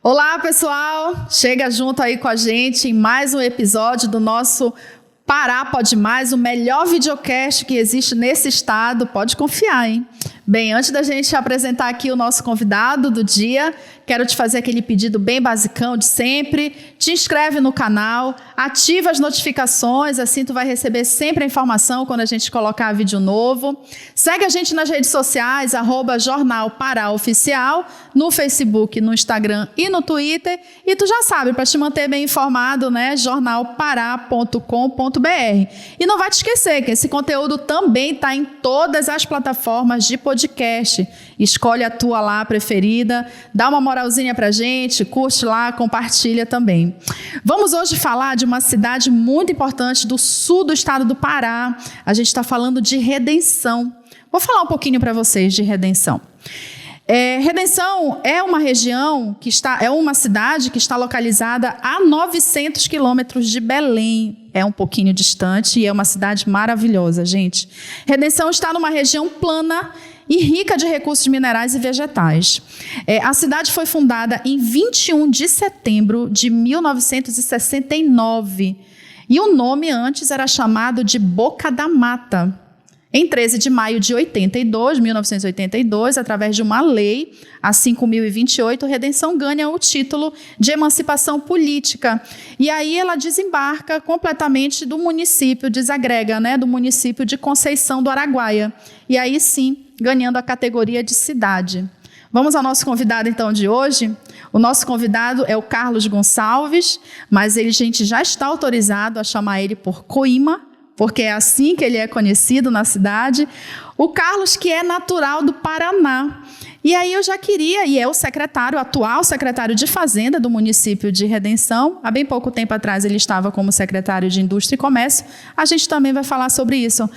Olá, pessoal! Chega junto aí com a gente em mais um episódio do nosso Pará Pode Mais, o melhor videocast que existe nesse estado. Pode confiar, hein? Bem, antes da gente apresentar aqui o nosso convidado do dia, quero te fazer aquele pedido bem basicão de sempre. Te inscreve no canal, ativa as notificações, assim tu vai receber sempre a informação quando a gente colocar vídeo novo. Segue a gente nas redes sociais, @Jornal Pará Oficial, no Facebook, no Instagram e no Twitter. E tu já sabe, para te manter bem informado, né? jornalpará.com.br. E não vai te esquecer que esse conteúdo também está em todas as plataformas de podcast. Escolhe a tua lá preferida, dá uma moralzinha pra gente, curte lá, compartilha também. Vamos hoje falar de uma cidade muito importante do sul do estado do Pará. A gente está falando de Redenção. Vou falar um pouquinho para vocês de Redenção. Redenção é uma região é uma cidade que está localizada a 900 quilômetros de Belém. É um pouquinho distante e é uma cidade maravilhosa, gente. Redenção está numa região plana e rica de recursos minerais e vegetais. A cidade foi fundada em 21 de setembro de 1969 e o nome antes era chamado de Boca da Mata. Em 13 de maio de 1982, através de uma lei, a 5.028, Redenção ganha o título de emancipação política. E aí ela desembarca completamente do município, desagrega, né, do município de Conceição do Araguaia. E aí sim, ganhando a categoria de cidade. Vamos ao nosso convidado, então, de hoje. O nosso convidado é o Carlos Gonçalves, mas a gente já está autorizado a chamar ele por Coima, porque é assim que ele é conhecido na cidade. O Carlos, que é natural do Paraná. E aí eu já queria, e é o atual secretário de Fazenda do município de Redenção. Há bem pouco tempo atrás ele estava como secretário de Indústria e Comércio. A gente também vai falar sobre isso.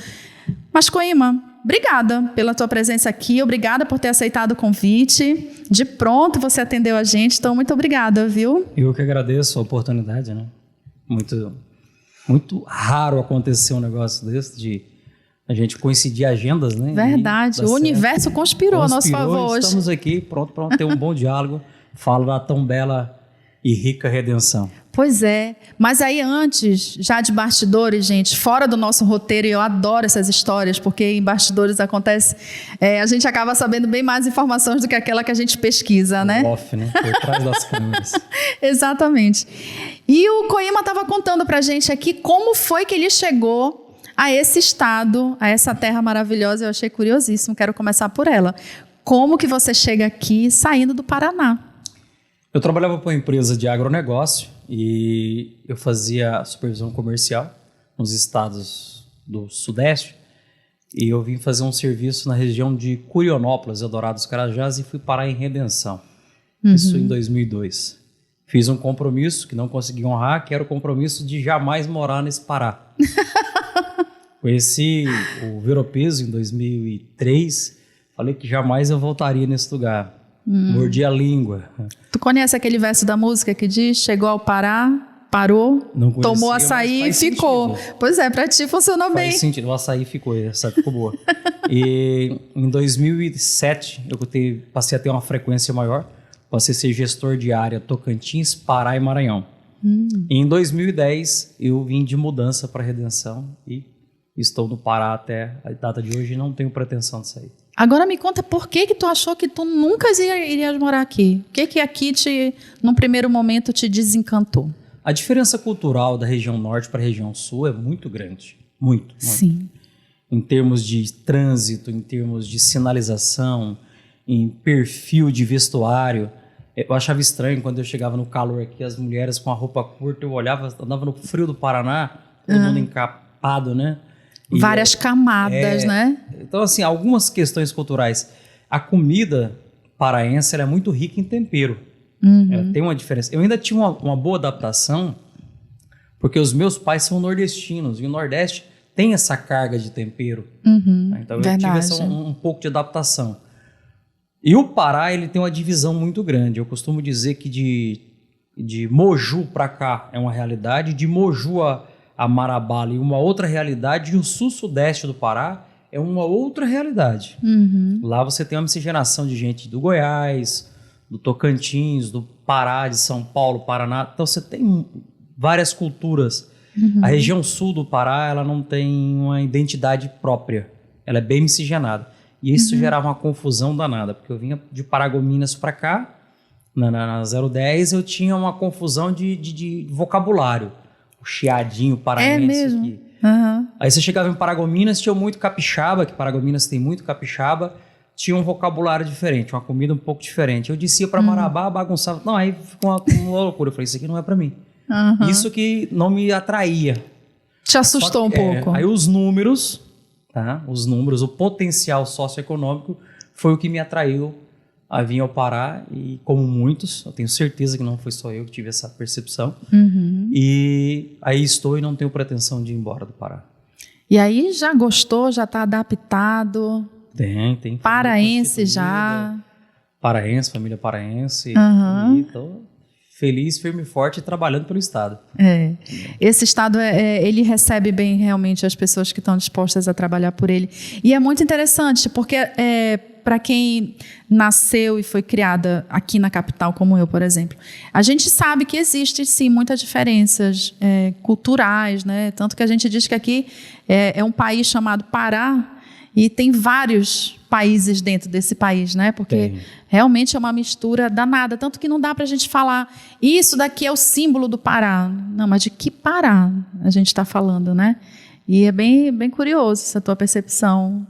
Mas, Coima, obrigada pela tua presença aqui, obrigada por ter aceitado o convite. De pronto você atendeu a gente, então muito obrigada, viu? Eu que agradeço a oportunidade, né? Muito raro acontecer um negócio desse, de a gente coincidir agendas, né? Verdade, o universo conspirou a nosso favor hoje. Estamos aqui pronto para ter um bom diálogo, falo da tão bela e rica Redenção. Pois é, mas aí antes, já de bastidores, gente, fora do nosso roteiro, e eu adoro essas histórias, porque em bastidores acontece, a gente acaba sabendo bem mais informações do que aquela que a gente pesquisa, né? Off, né? Por trás das câmeras. Exatamente. E o Coima estava contando pra gente aqui como foi que ele chegou a esse estado, a essa terra maravilhosa. Eu achei curiosíssimo, quero começar por ela. Como que você chega aqui saindo do Paraná? Eu trabalhava para uma empresa de agronegócio e eu fazia supervisão comercial nos estados do Sudeste e eu vim fazer um serviço na região de Curionópolis, Eldorado dos Carajás, e fui parar em Redenção. Isso em 2002. Fiz um compromisso que não consegui honrar, que era o compromisso de jamais morar nesse Pará. Conheci o Vero-Peso em 2003, falei que jamais eu voltaria nesse lugar. Mordi a língua. Tu conhece aquele verso da música que diz: chegou ao Pará, parou, tomou açaí e ficou. Sentido. Pois é, pra ti funcionou bem. Faz sentido, o açaí ficou, essa ficou boa. E em 2007 eu passei a ter uma frequência maior, passei a ser gestor de área Tocantins, Pará e Maranhão. E em 2010 eu vim de mudança para Redenção e estou no Pará até a data de hoje e não tenho pretensão de sair. Agora me conta, por que tu achou que tu nunca irias morar aqui? O que aqui, num primeiro momento, te desencantou? A diferença cultural da região norte para a região sul é muito grande. Muito. Sim. Em termos de trânsito, em termos de sinalização, em perfil de vestuário. Eu achava estranho quando eu chegava no calor aqui, as mulheres com a roupa curta, eu olhava, andava no frio do Paraná, todo mundo encapado, né? Várias camadas, né? Então, assim, algumas questões culturais. A comida paraense ela é muito rica em tempero. Ela tem uma diferença. Eu ainda tinha uma boa adaptação, porque os meus pais são nordestinos, e o Nordeste tem essa carga de tempero. Então, eu tive um pouco de adaptação. E o Pará, ele tem uma divisão muito grande. Eu costumo dizer que de Moju para cá é uma realidade, de Moju a Marabá e uma outra realidade, e o sul-sudeste do Pará é uma outra realidade. Lá você tem uma miscigenação de gente do Goiás, do Tocantins, do Pará, de São Paulo, Paraná. Então você tem várias culturas. A região sul do Pará, ela não tem uma identidade própria. Ela é bem miscigenada. E isso gerava uma confusão danada, porque eu vinha de Paragominas para cá, na 010, eu tinha uma confusão de vocabulário. O chiadinho paraense mesmo? aqui. Aí você chegava em Paragominas, tinha muito capixaba, que Paragominas tem muito capixaba, tinha um vocabulário diferente, uma comida um pouco diferente. Eu descia para Marabá, bagunçava. Não, aí ficou uma loucura. Eu falei, isso aqui não é para mim. Isso que não me atraía. Te assustou um pouco. Aí os números, tá? Os números, o potencial socioeconômico foi o que me atraiu a vir ao Pará, e como muitos, eu tenho certeza que não foi só eu que tive essa percepção. E aí estou e não tenho pretensão de ir embora do Pará. E aí já gostou, já está adaptado? Tem. Paraense já? Paraense, família paraense. E estou feliz, firme e forte e trabalhando pelo Estado. Esse Estado, ele recebe bem realmente as pessoas que estão dispostas a trabalhar por ele. E é muito interessante, porque para quem nasceu e foi criada aqui na capital, como eu, por exemplo, a gente sabe que existe, sim, muitas diferenças culturais, né? Tanto que a gente diz que aqui é um país chamado Pará, e tem vários países dentro desse país, né? Porque realmente é uma mistura danada. Tanto que não dá para a gente falar, isso daqui é o símbolo do Pará. Não, mas de que Pará a gente está falando, né? E é bem, bem curioso essa tua percepção.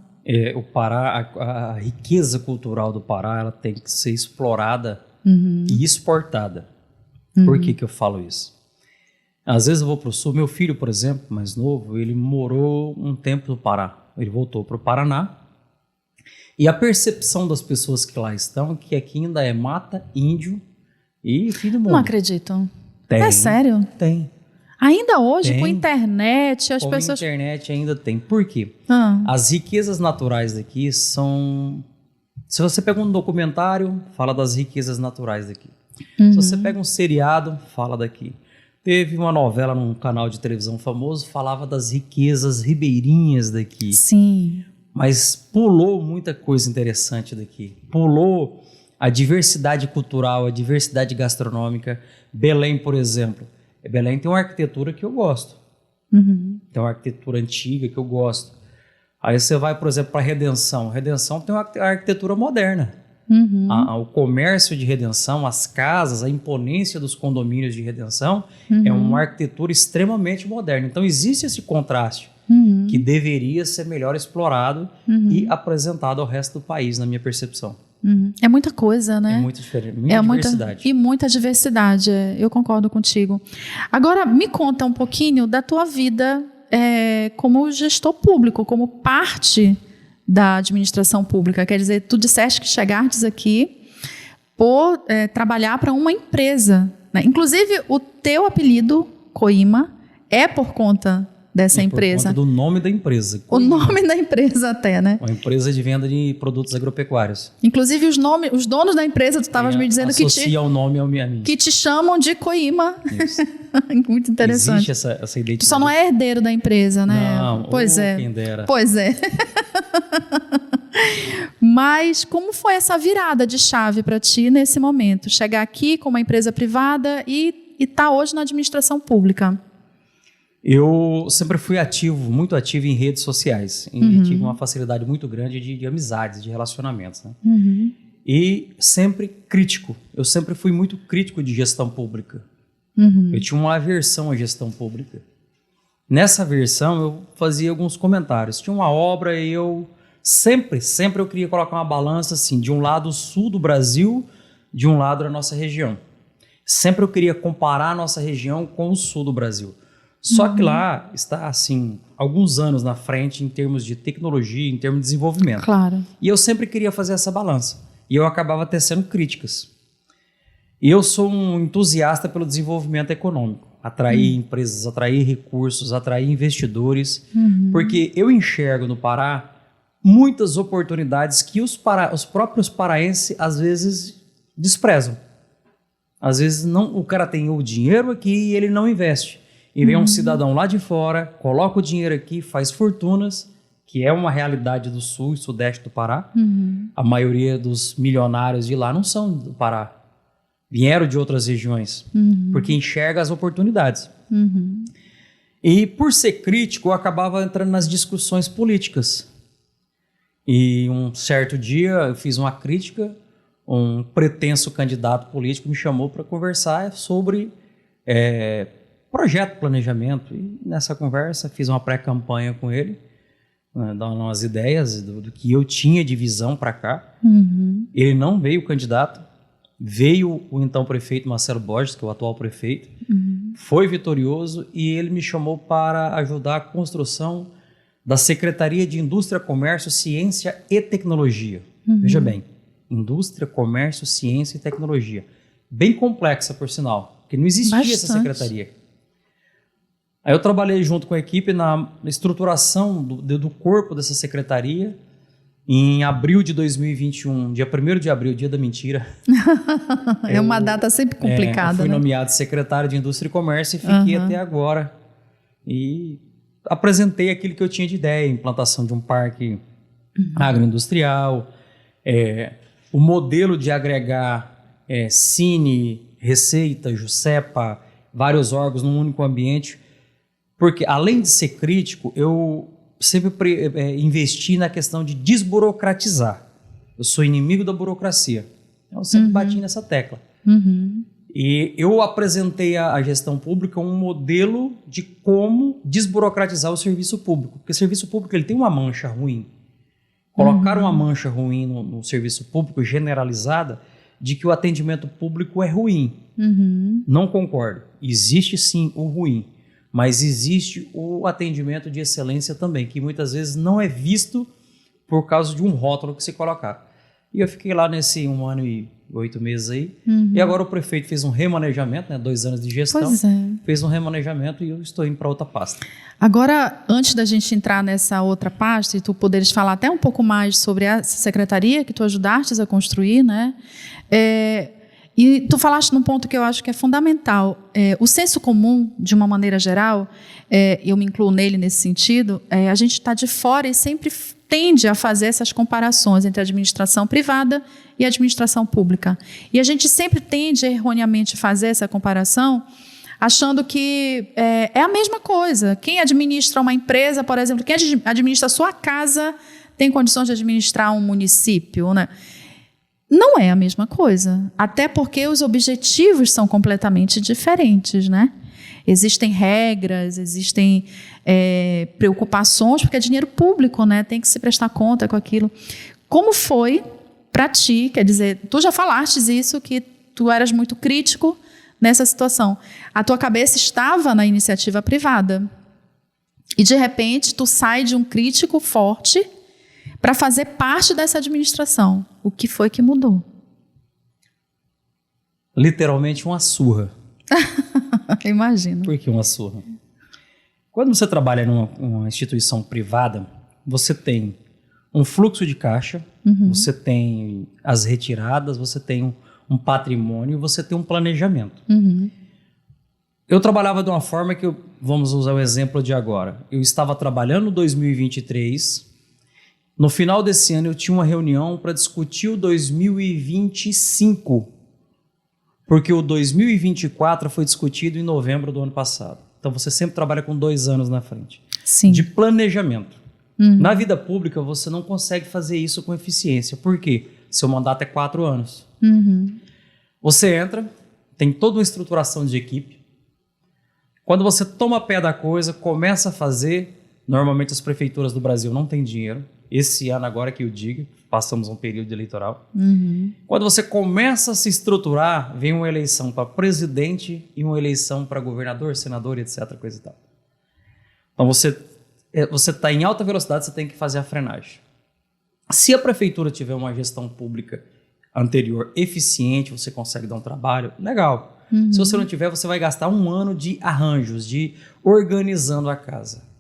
O Pará, a riqueza cultural do Pará, ela tem que ser explorada e exportada. Por que eu falo isso? Às vezes eu vou para o sul. Meu filho, por exemplo, mais novo, ele morou um tempo no Pará. Ele voltou para o Paraná. E a percepção das pessoas que lá estão é que aqui ainda é mata, índio e fim do mundo. Não acredito. Tem. É sério? Tem. Ainda hoje, Tem. com internet, as Com pessoas... a internet ainda tem. Por quê? As riquezas naturais daqui são... Se você pega um documentário, fala das riquezas naturais daqui. Se você pega um seriado, fala daqui. Teve uma novela num canal de televisão famoso, falava das riquezas ribeirinhas daqui. Sim. Mas pulou muita coisa interessante daqui. Pulou a diversidade cultural, a diversidade gastronômica. Belém, por exemplo. Belém tem uma arquitetura que eu gosto. Tem uma arquitetura antiga que eu gosto. Aí você vai, por exemplo, para Redenção. Redenção tem uma arquitetura moderna. O comércio de Redenção, as casas, a imponência dos condomínios de Redenção é uma arquitetura extremamente moderna. Então existe esse contraste que deveria ser melhor explorado e apresentado ao resto do país, na minha percepção. É muita coisa, né? É muito diferente, muita diversidade. E muita diversidade, eu concordo contigo. Agora, me conta um pouquinho da tua vida como gestor público, como parte da administração pública. Quer dizer, tu disseste que chegastes aqui por trabalhar para uma empresa, né? Inclusive, o teu apelido, Coima, é por conta dessa empresa. Por conta do nome da empresa. O nome da empresa até, né? Uma empresa de venda de produtos agropecuários. Inclusive, os donos da empresa, tu estavas me dizendo associa o nome ao mim. Que te chamam de Coima. Isso. Muito interessante. Existe essa identidade. Tu só não é herdeiro da empresa, né? Não, pois é. Quem dera. Pois é. Mas como foi essa virada de chave para ti nesse momento? Chegar aqui com uma empresa privada e estar hoje na administração pública? Eu sempre fui muito ativo em redes sociais. E tive uma facilidade muito grande de amizades, de relacionamentos. Né? E sempre crítico. Eu sempre fui muito crítico de gestão pública. Eu tinha uma aversão à gestão pública. Nessa aversão, eu fazia alguns comentários. Tinha uma obra e eu sempre eu queria colocar uma balança assim, de um lado o sul do Brasil, de um lado a nossa região. Sempre eu queria comparar a nossa região com o sul do Brasil. Só que lá está, assim, alguns anos na frente em termos de tecnologia, em termos de desenvolvimento. Claro. E eu sempre queria fazer essa balança. E eu acabava tecendo críticas. E eu sou um entusiasta pelo desenvolvimento econômico. Atrair empresas, atrair recursos, atrair investidores. Porque eu enxergo no Pará muitas oportunidades que os próprios paraenses, às vezes, desprezam. Às vezes, o cara tem o dinheiro aqui e ele não investe. E vem um cidadão lá de fora, coloca o dinheiro aqui, faz fortunas, que é uma realidade do sul e sudeste do Pará. A maioria dos milionários de lá não são do Pará. Vieram de outras regiões, porque enxerga as oportunidades. E por ser crítico, eu acabava entrando nas discussões políticas. E um certo dia eu fiz uma crítica, um pretenso candidato político me chamou para conversar sobre projeto, planejamento. E nessa conversa fiz uma pré-campanha com ele, dando umas ideias do que eu tinha de visão para cá. Ele não veio candidato, veio o então prefeito Marcelo Borges, que é o atual prefeito, foi vitorioso e ele me chamou para ajudar a construção da Secretaria de Indústria, Comércio, Ciência e Tecnologia. Veja bem, Indústria, Comércio, Ciência e Tecnologia. Bem complexa, por sinal, porque não existia essa secretaria. Aí eu trabalhei junto com a equipe na estruturação do corpo dessa secretaria. Em abril de 2021, dia 1º de abril, dia da mentira. É uma data sempre complicada. Eu fui né? nomeado secretário de Indústria e Comércio e fiquei até agora. E apresentei aquilo que eu tinha de ideia, implantação de um parque agroindustrial, o modelo de agregar Cine, Receita, Jusepa, vários órgãos num único ambiente. Porque, além de ser crítico, eu sempre investi na questão de desburocratizar. Eu sou inimigo da burocracia. Eu sempre bati nessa tecla. E eu apresentei à gestão pública um modelo de como desburocratizar o serviço público. Porque o serviço público ele tem uma mancha ruim. Colocaram uma mancha ruim no serviço público generalizada de que o atendimento público é ruim. Não concordo. Existe sim o ruim. Mas existe o atendimento de excelência também, que muitas vezes não é visto por causa de um rótulo que se colocaram. E eu fiquei lá nesse 1 ano e 8 meses aí, e agora o prefeito fez um remanejamento, né, 2 anos de gestão, fez um remanejamento e eu estou indo para outra pasta. Agora, antes da gente entrar nessa outra pasta e tu poderes falar até um pouco mais sobre essa secretaria que tu ajudastes a construir, né? E tu falaste num ponto que eu acho que é fundamental. O senso comum, de uma maneira geral, eu me incluo nele nesse sentido, a gente está de fora e sempre tende a fazer essas comparações entre a administração privada e a administração pública. E a gente sempre tende a erroneamente fazer essa comparação achando que é a mesma coisa. Quem administra uma empresa, por exemplo, quem administra a sua casa tem condições de administrar um município, né? Não é a mesma coisa, até porque os objetivos são completamente diferentes, né? Existem regras, existem preocupações, porque é dinheiro público, né? Tem que se prestar conta com aquilo. Como foi para ti? Quer dizer, tu já falastes isso, que tu eras muito crítico nessa situação. A tua cabeça estava na iniciativa privada. E, de repente, tu sai de um crítico forte para fazer parte dessa administração. O que foi que mudou? Literalmente uma surra. Imagino. Por que uma surra? Quando você trabalha numa instituição privada, você tem um fluxo de caixa, você tem as retiradas, você tem um patrimônio, você tem um planejamento. Eu trabalhava de uma forma que, vamos usar o exemplo de agora, eu estava trabalhando em 2023, no final desse ano eu tinha uma reunião para discutir o 2025, porque o 2024 foi discutido em novembro do ano passado. Então você sempre trabalha com 2 anos na frente. Sim. De planejamento. Na vida pública você não consegue fazer isso com eficiência. Por quê? Seu mandato é 4 anos. Você entra, tem toda uma estruturação de equipe. Quando você toma pé da coisa, começa a fazer, normalmente as prefeituras do Brasil não têm dinheiro. Esse ano agora que eu digo, passamos um período eleitoral. Quando você começa a se estruturar, vem uma eleição para presidente e uma eleição para governador, senador, etc. Coisa e tal. Então você está em alta velocidade, você tem que fazer a frenagem. Se a prefeitura tiver uma gestão pública anterior eficiente, você consegue dar um trabalho, legal. Se você não tiver, você vai gastar 1 ano de arranjos, de organizando a casa.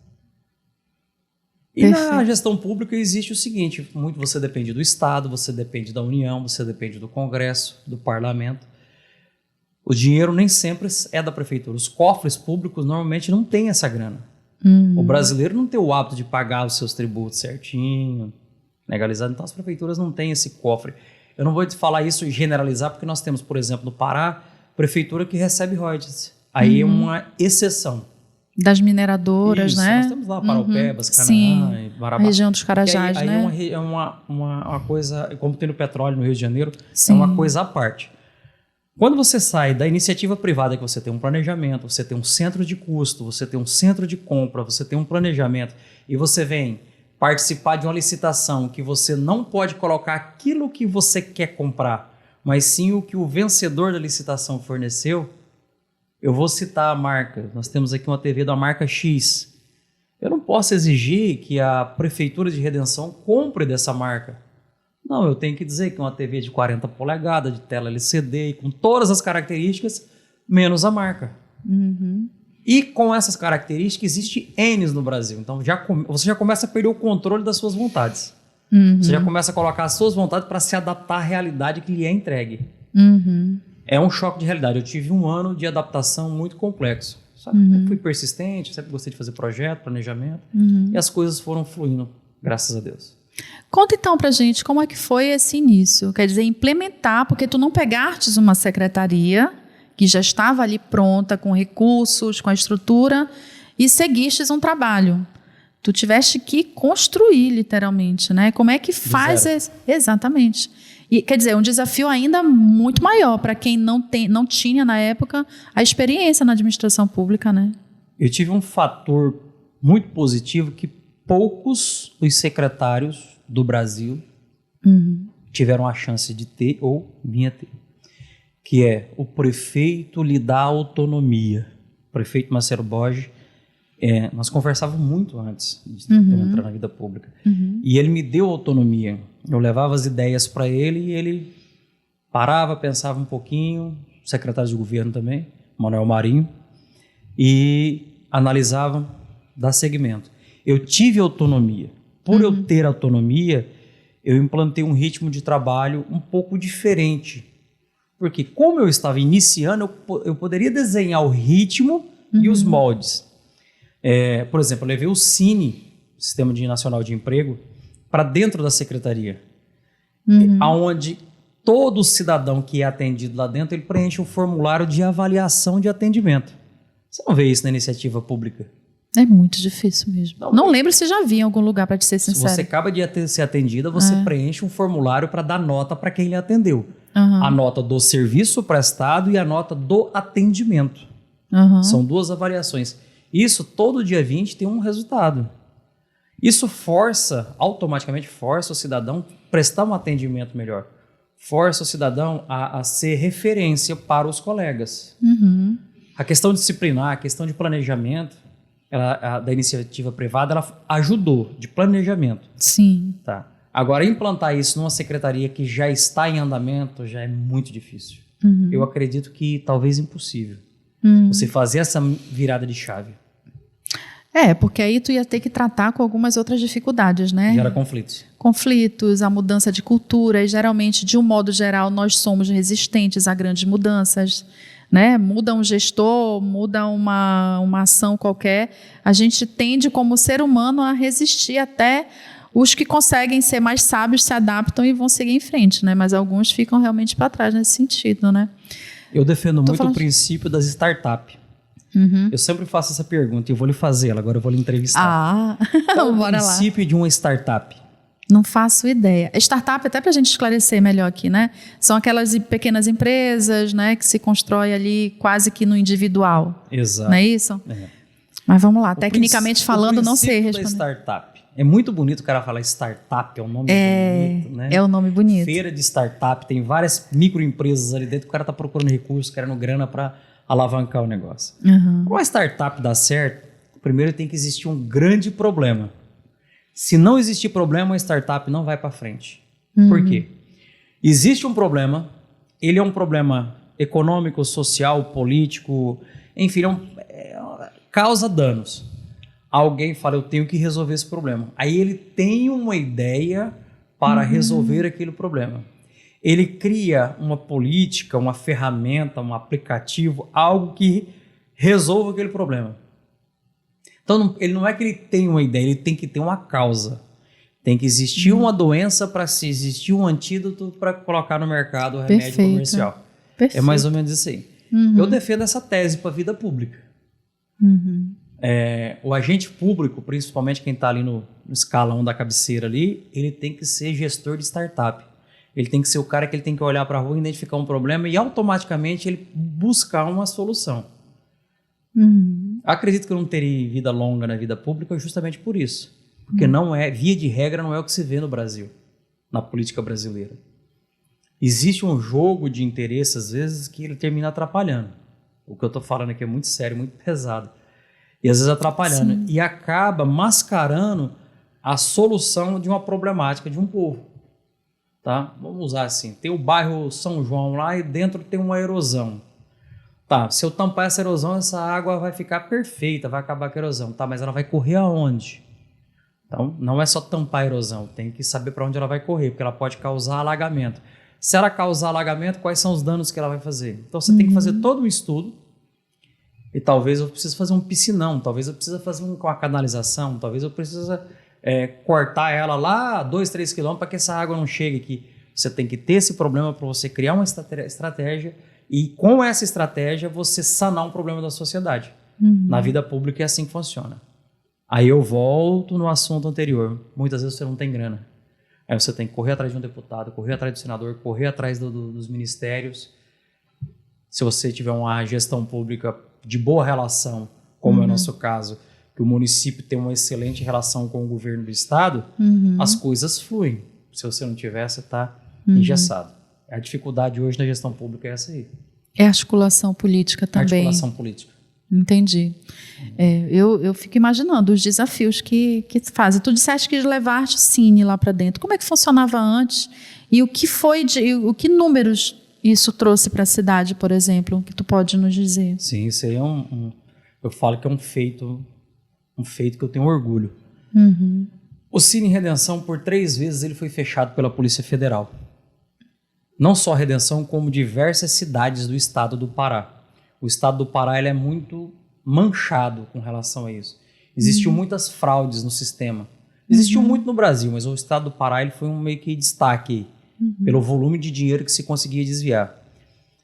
E na gestão pública existe o seguinte, você depende do Estado, você depende da União, você depende do Congresso, do Parlamento. O dinheiro nem sempre é da prefeitura. Os cofres públicos normalmente não têm essa grana. O brasileiro não tem o hábito de pagar os seus tributos certinho, legalizado. Então as prefeituras não têm esse cofre. Eu não vou te falar isso e generalizar, porque nós temos, por exemplo, no Pará, prefeitura que recebe royalties. Aí é uma exceção. Das mineradoras, isso, né? Nós temos lá Paraupebas, Canaã, Sim, Marabá. a região dos Carajás, aí né? é uma coisa, como tem no petróleo no Rio de Janeiro, Sim. é uma coisa à parte. Quando você sai da iniciativa privada, que você tem um planejamento, você tem um centro de custo, você tem um centro de compra, você tem um planejamento, e você vem participar de uma licitação que você não pode colocar aquilo que você quer comprar, mas sim o que o vencedor da licitação forneceu. Eu vou citar a marca. Nós temos aqui uma TV da marca X. Eu não posso exigir que a Prefeitura de Redenção compre dessa marca. Não, eu tenho que dizer que é uma TV de 40 polegadas, de tela LCD, com todas as características, menos a marca. E com essas características, existe N no Brasil. Então, você já começa a perder o controle das suas vontades. Você já começa a colocar as suas vontades para se adaptar à realidade que lhe é entregue. É um choque de realidade. Eu tive um ano de adaptação muito complexo. Só que eu fui persistente, sempre gostei de fazer projeto, planejamento, e as coisas foram fluindo, graças a Deus. Conta então pra gente como é que foi esse início. Quer dizer, implementar, porque tu não pegastes uma secretaria que já estava ali pronta, com recursos, com a estrutura, e seguistes um trabalho. Tu tiveste que construir, literalmente, né? Como é que faz esse... Exatamente. E, quer dizer, um desafio ainda muito maior para quem não tinha, na época, a experiência na administração pública, né? Eu tive um fator muito positivo que poucos dos secretários do Brasil tiveram a chance de ter ou vinha ter, que é o prefeito lhe dá autonomia. O prefeito Marcelo Borges, nós conversávamos muito antes de entrar na vida pública, e ele me deu autonomia. Eu levava as ideias para ele e ele parava, pensava um pouquinho, secretário de governo também, Manuel Marinho, e analisava, dá segmento. Eu tive autonomia. Por eu ter autonomia, eu implantei um ritmo de trabalho um pouco diferente. Porque como eu estava iniciando, eu poderia desenhar o ritmo e os moldes. Por exemplo, eu levei o Cine, Sistema Nacional de Emprego, para dentro da secretaria, onde todo cidadão que é atendido lá dentro, ele preenche um formulário de avaliação de atendimento. Você não vê isso na iniciativa pública? É muito difícil mesmo. Não lembro se já vi em algum lugar, para te ser sincero. Se você acaba de ser atendida, você preenche um formulário para dar nota para quem lhe atendeu. A nota do serviço prestado e a nota do atendimento. São duas avaliações. Isso, todo dia 20, tem um resultado. Isso automaticamente força o cidadão a prestar um atendimento melhor. Força o cidadão a ser referência para os colegas. A questão disciplinar, a questão de planejamento, da iniciativa privada, ela ajudou, de planejamento. Sim. Tá. Agora, implantar isso numa secretaria que já está em andamento já é muito difícil. Eu acredito que talvez impossível. Você fazer essa virada de chave. Porque aí tu ia ter que tratar com algumas outras dificuldades, né? Gera conflitos. Conflitos, a mudança de cultura, e geralmente, de um modo geral, nós somos resistentes a grandes mudanças, né? Muda um gestor, muda uma ação qualquer, a gente tende, como ser humano, a resistir. Até os que conseguem ser mais sábios se adaptam e vão seguir em frente, né? Mas alguns ficam realmente para trás nesse sentido, né? Eu defendo muito o princípio das startups. Eu sempre faço essa pergunta e eu vou lhe fazer ela, agora eu vou lhe entrevistar. Qual é o princípio de uma startup? Não faço ideia. Startup, até para a gente esclarecer melhor aqui, né? São aquelas pequenas empresas, né, que se constrói ali quase que no individual. Exato. Não é isso? Mas vamos lá, tecnicamente falando, não sei responder. O princípio da startup. É muito bonito o cara falar startup, é um nome bonito, né? É um nome bonito. Feira de startup, tem várias microempresas ali dentro, o cara está procurando recursos, querendo grana para alavancar o negócio. Para uma startup dar certo, primeiro tem que existir um grande problema. Se não existir problema, a startup não vai para frente. Por quê? Existe um problema, ele é um problema econômico, social, político, enfim, causa danos. Alguém fala, eu tenho que resolver esse problema. Aí ele tem uma ideia para resolver aquele problema. Ele cria uma política, uma ferramenta, um aplicativo, algo que resolva aquele problema. Então, ele não é que ele tem uma ideia, ele tem que ter uma causa. Tem que existir uma doença para se existir um antídoto para colocar no mercado o remédio comercial. Perfeito. É mais ou menos isso aí. Eu defendo essa tese para a vida pública. O agente público, principalmente quem está ali no escalão da cabeceira ali, ele tem que ser gestor de startup. Ele tem que ser o cara que ele tem que olhar para a rua, identificar um problema e automaticamente ele buscar uma solução. Acredito que eu não teria vida longa na vida pública justamente por isso. Porque não é, via de regra, não é o que se vê no Brasil, na política brasileira. Existe um jogo de interesse, às vezes, que ele termina atrapalhando. O que eu estou falando aqui é muito sério, muito pesado. E às vezes atrapalhando. Sim. E acaba mascarando a solução de uma problemática de um povo. Tá? Vamos usar assim, tem o bairro São João lá e dentro tem uma erosão. Tá, se eu tampar essa erosão, essa água vai ficar perfeita, vai acabar com a erosão. Tá, mas ela vai correr aonde? Então, não é só tampar a erosão, tem que saber para onde ela vai correr, porque ela pode causar alagamento. Se ela causar alagamento, quais são os danos que ela vai fazer? Então, você tem que fazer todo um estudo, e talvez eu precise fazer um piscinão, talvez eu precise fazer uma canalização, talvez eu precise cortar ela lá 2, 3 quilômetros para que essa água não chegue aqui. Você tem que ter esse problema para você criar uma estratégia e com essa estratégia você sanar um problema da sociedade. Na vida pública é assim que funciona. Aí eu volto no assunto anterior. Muitas vezes você não tem grana. Aí você tem que correr atrás de um deputado, correr atrás do senador, correr atrás dos ministérios. Se você tiver uma gestão pública de boa relação, como é o nosso caso, que o município tem uma excelente relação com o governo do estado, as coisas fluem. Se você não tiver, você está engessado. A dificuldade hoje na gestão pública é essa aí. É articulação política também. Articulação política. Entendi. Eu fico imaginando os desafios que fazem. Tu disseste que levar Cine lá para dentro. Como é que funcionava antes? E o que números isso trouxe para a cidade, por exemplo, que tu pode nos dizer? Sim, isso aí é eu falo que é um feito que eu tenho orgulho. O Cine Redenção, por 3 vezes, ele foi fechado pela Polícia Federal. Não só a Redenção, como diversas cidades do estado do Pará. O estado do Pará ele é muito manchado com relação a isso. Existiam muitas fraudes no sistema. Existiu muito no Brasil, mas o estado do Pará ele foi um meio que destaque pelo volume de dinheiro que se conseguia desviar.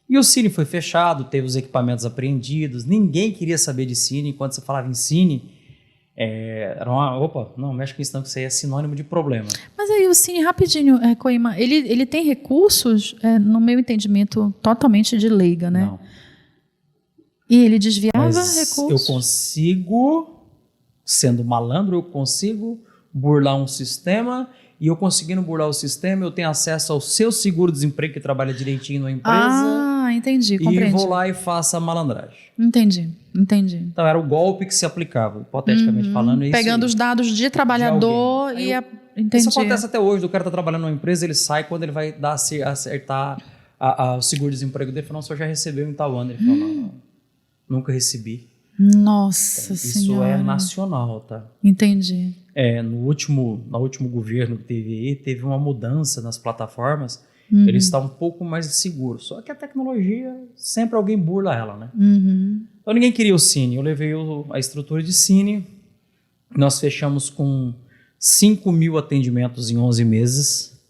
E o Cine foi fechado, teve os equipamentos apreendidos, ninguém queria saber de Cine. Quando você falava em Cine, era opa, não mexe com isso não, que isso aí é sinônimo de problema. Mas aí o Cine, rapidinho, Coima, ele tem recursos, no meu entendimento, totalmente de leiga, né? Não. E ele desviava Mas recursos? eu consigo, sendo malandro, eu consigo burlar um sistema, e eu conseguindo burlar o sistema, eu tenho acesso ao seu seguro-desemprego, que trabalha direitinho na empresa. Ah, entendi, compreendi. E vou lá e faço a malandragem. Entendi. Então era o golpe que se aplicava, hipoteticamente falando. Pegando os dados de trabalhador de entendi. Isso acontece até hoje, o cara está trabalhando numa empresa, ele sai, quando ele vai acertar o seguro-desemprego dele, ele fala, não, o senhor já recebeu em tal ano. Ele fala, não, nunca recebi. Nossa então, Senhora. Isso é nacional, tá? Entendi. No último governo que teve aí, teve uma mudança nas plataformas, eles estão um pouco mais seguros. Só que a tecnologia, sempre alguém burla ela, né? Então ninguém queria o Cine. Eu levei a estrutura de Cine, nós fechamos com 5.000 atendimentos em 11 meses,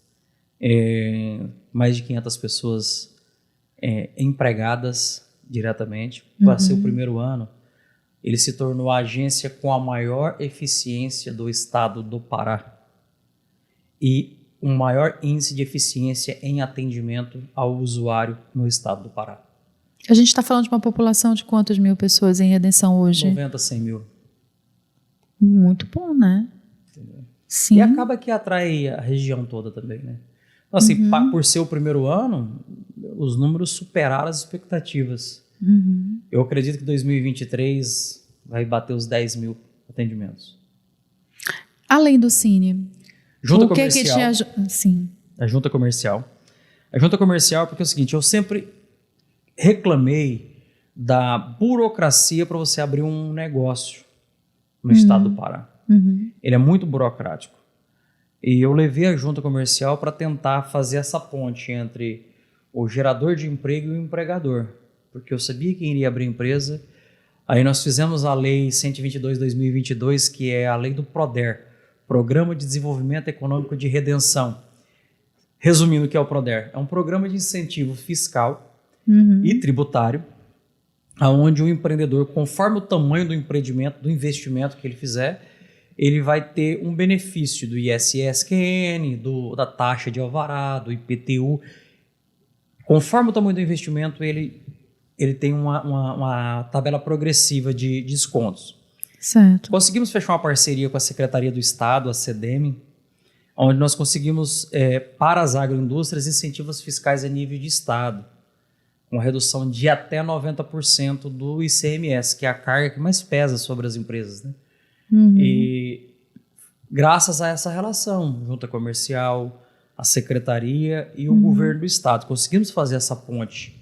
mais de 500 pessoas empregadas diretamente. Para ser o primeiro ano, ele se tornou a agência com a maior eficiência do estado do Pará e um maior índice de eficiência em atendimento ao usuário no estado do Pará. A gente está falando de uma população de quantas mil pessoas em Redenção hoje? 90, 100 mil. Muito bom, né? Entendeu? Sim. E acaba que atrai a região toda também, né? Então, assim, por ser o primeiro ano, os números superaram as expectativas. Eu acredito que 2023 vai bater os 10.000 atendimentos. Além do Cine, Junta o comercial. que te ajuda? Sim. A junta comercial. A junta comercial porque é o seguinte, eu sempre reclamei da burocracia para você abrir um negócio no estado do Pará. Ele é muito burocrático. E eu levei a junta comercial para tentar fazer essa ponte entre o gerador de emprego e o empregador. Porque eu sabia que iria abrir empresa, Aí nós fizemos a Lei 122/2022, que é a lei do PRODER, Programa de Desenvolvimento Econômico de Redenção. Resumindo o que é o PRODER, é um programa de incentivo fiscal e tributário, onde o empreendedor, conforme o tamanho do empreendimento, do investimento que ele fizer, ele vai ter um benefício do ISSQN, da taxa de alvará, do IPTU. Conforme o tamanho do investimento, ele tem uma tabela progressiva de descontos. Certo. Conseguimos fechar uma parceria com a Secretaria do Estado, a SEDEM, onde nós conseguimos, para as agroindústrias, incentivos fiscais a nível de Estado, com redução de até 90% do ICMS, que é a carga que mais pesa sobre as empresas, né? E graças a essa relação, junta comercial, a secretaria e o governo do estado, conseguimos fazer essa ponte.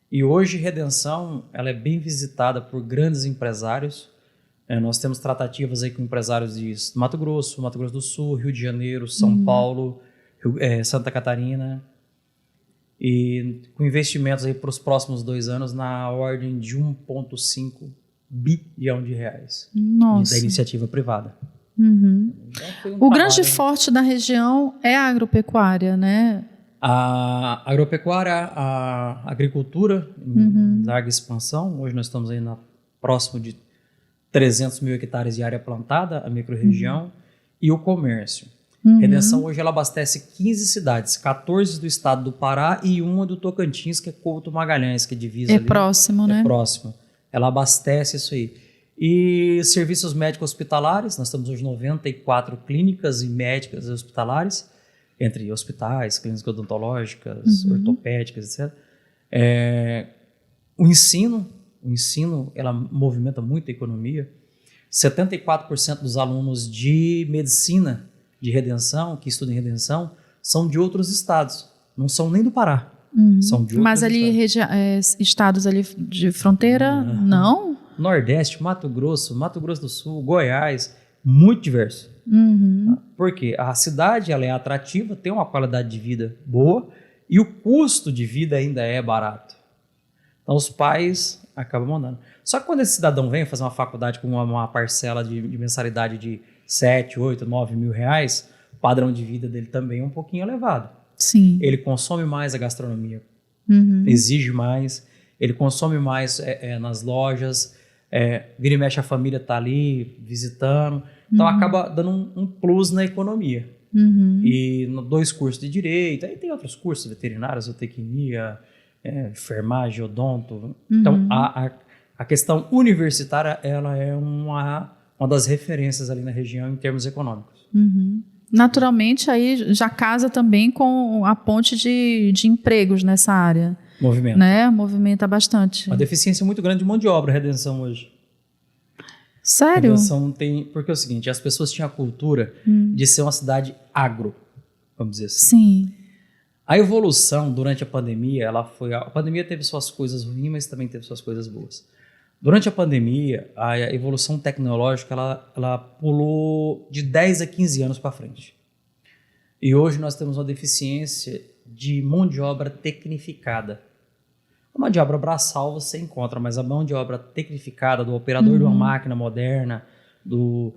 E hoje Redenção ela é bem visitada por grandes empresários. Nós temos tratativas aí com empresários de Mato Grosso do Sul, Rio de Janeiro, São Paulo, Santa Catarina, e com investimentos aí para os próximos 2 anos na ordem de 1,5 bilhão de reais. Nossa. Da iniciativa privada. Então, o grande forte da região é a agropecuária, né? A agropecuária, a agricultura em larga expansão. Hoje nós estamos aí próximo de 300 mil hectares de área plantada, a microrregião, e o comércio. Redenção hoje ela abastece 15 cidades, 14 do estado do Pará e uma do Tocantins, que é Couto Magalhães, que divisa ali. Próximo, né? É próximo. Ela abastece isso aí. E serviços médicos hospitalares, nós temos hoje 94 clínicas e médicas hospitalares, entre hospitais, clínicas odontológicas, ortopédicas, etc. O ensino, ela movimenta muito a economia. 74% dos alunos de medicina de Redenção, que estudam em Redenção, são de outros estados, não são nem do Pará. São de outros Mas ali estados ali de fronteira, não? Nordeste, Mato Grosso do Sul, Goiás, muito diverso. Porque a cidade ela é atrativa, tem uma qualidade de vida boa e o custo de vida ainda é barato. Então os pais acabam mandando. Só que quando esse cidadão vem fazer uma faculdade com uma parcela de mensalidade de 7, 8, 9 mil reais, o padrão de vida dele também é um pouquinho elevado. Sim. Ele consome mais a gastronomia, exige mais, ele consome mais nas lojas, vira e mexe a família está ali visitando, então acaba dando um plus na economia. E 2 cursos de direito, aí tem outros cursos, veterinários, zootecnia, enfermagem, odonto. Então a questão universitária ela é uma das referências ali na região em termos econômicos. Naturalmente, aí já casa também com a ponte de empregos nessa área. Movimento. Né? Movimenta bastante. Uma deficiência muito grande de mão de obra, Redenção hoje. Sério? Redenção tem... Porque é o seguinte, as pessoas tinham a cultura de ser uma cidade agro, vamos dizer assim. Sim. A evolução durante a pandemia, a pandemia teve suas coisas ruins, mas também teve suas coisas boas. Durante a pandemia, a evolução tecnológica ela pulou de 10 a 15 anos para frente. E hoje nós temos uma deficiência de mão de obra tecnificada. A mão de obra braçal você encontra, mas a mão de obra tecnificada do operador de uma máquina moderna, o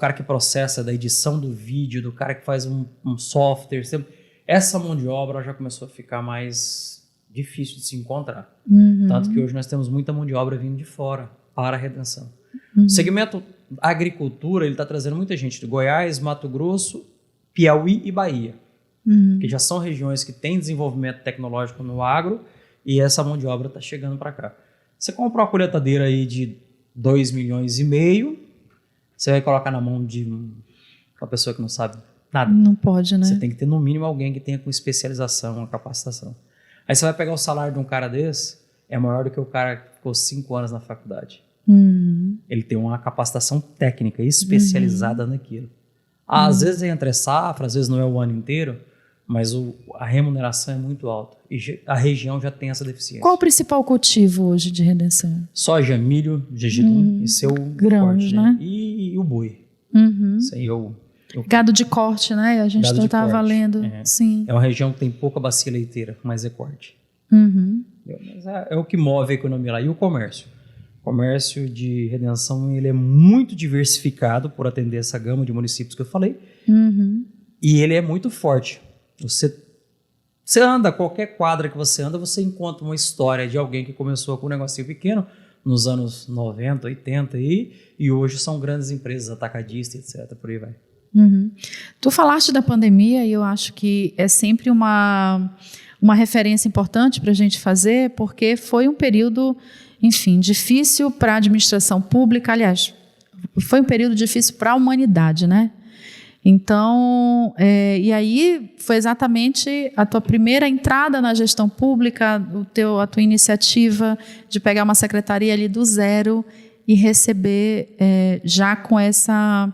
cara que processa da edição do vídeo, do cara que faz um software, essa mão de obra já começou a ficar mais difícil de se encontrar. Tanto que hoje nós temos muita mão de obra vindo de fora para a Redenção. O segmento agricultura ele está trazendo muita gente de Goiás, Mato Grosso, Piauí e Bahia, que já são regiões que têm desenvolvimento tecnológico no agro e essa mão de obra está chegando para cá. Você compra uma colheitadeira aí de 2,5 milhões, você vai colocar na mão de uma pessoa que não sabe nada. Não pode, né? Você tem que ter no mínimo alguém que tenha com especialização, uma capacitação. Aí você vai pegar o salário de um cara desse, é maior do que o cara que ficou 5 anos na faculdade. Ele tem uma capacitação técnica especializada naquilo. Às vezes é entre safra, às vezes não é o ano inteiro, mas a remuneração é muito alta. E a região já tem essa deficiência. Qual o principal cultivo hoje de Redenção? Soja, milho, gergelim, esse é o grãos, corte, né? E o boi. Isso aí é o gado de corte, né? A gente estava lendo. Sim. É uma região que tem pouca bacia leiteira, mas é corte. Mas é o que move a economia lá. E o comércio? O comércio de redenção ele é muito diversificado por atender essa gama de municípios que eu falei. E ele é muito forte. Você anda, qualquer quadra que você anda, você encontra uma história de alguém que começou com um negocinho pequeno nos anos 90, 80 e hoje são grandes empresas, atacadistas, etc. Por aí vai. Tu falaste da pandemia e eu acho que é sempre uma referência importante para a gente fazer, porque foi um período, enfim, difícil para a administração pública. Aliás, foi um período difícil para a humanidade, né? Então, e aí foi exatamente a tua primeira entrada na gestão pública, a tua iniciativa de pegar uma secretaria ali do zero e receber já com essa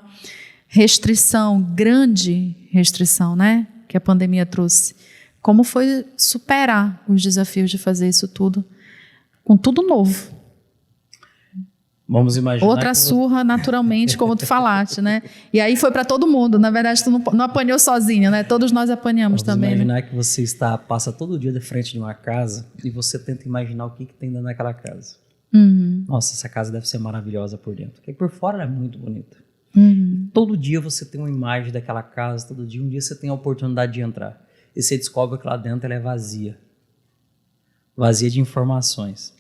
restrição, grande restrição, né, que a pandemia trouxe. Como foi superar os desafios de fazer isso tudo, com tudo novo? Vamos imaginar. Outra surra, naturalmente, como tu falaste, né? E aí foi para todo mundo. Na verdade, tu não apanhou sozinho, né? Todos nós apanhamos também. Vamos imaginar, né? Que você passa todo dia de frente de uma casa e você tenta imaginar o que tem dentro daquela casa. Nossa, essa casa deve ser maravilhosa por dentro. Porque por fora ela é muito bonita. Todo dia você tem uma imagem daquela casa, todo dia, um dia você tem a oportunidade de entrar. E você descobre que lá dentro ela é vazia. Vazia de informações.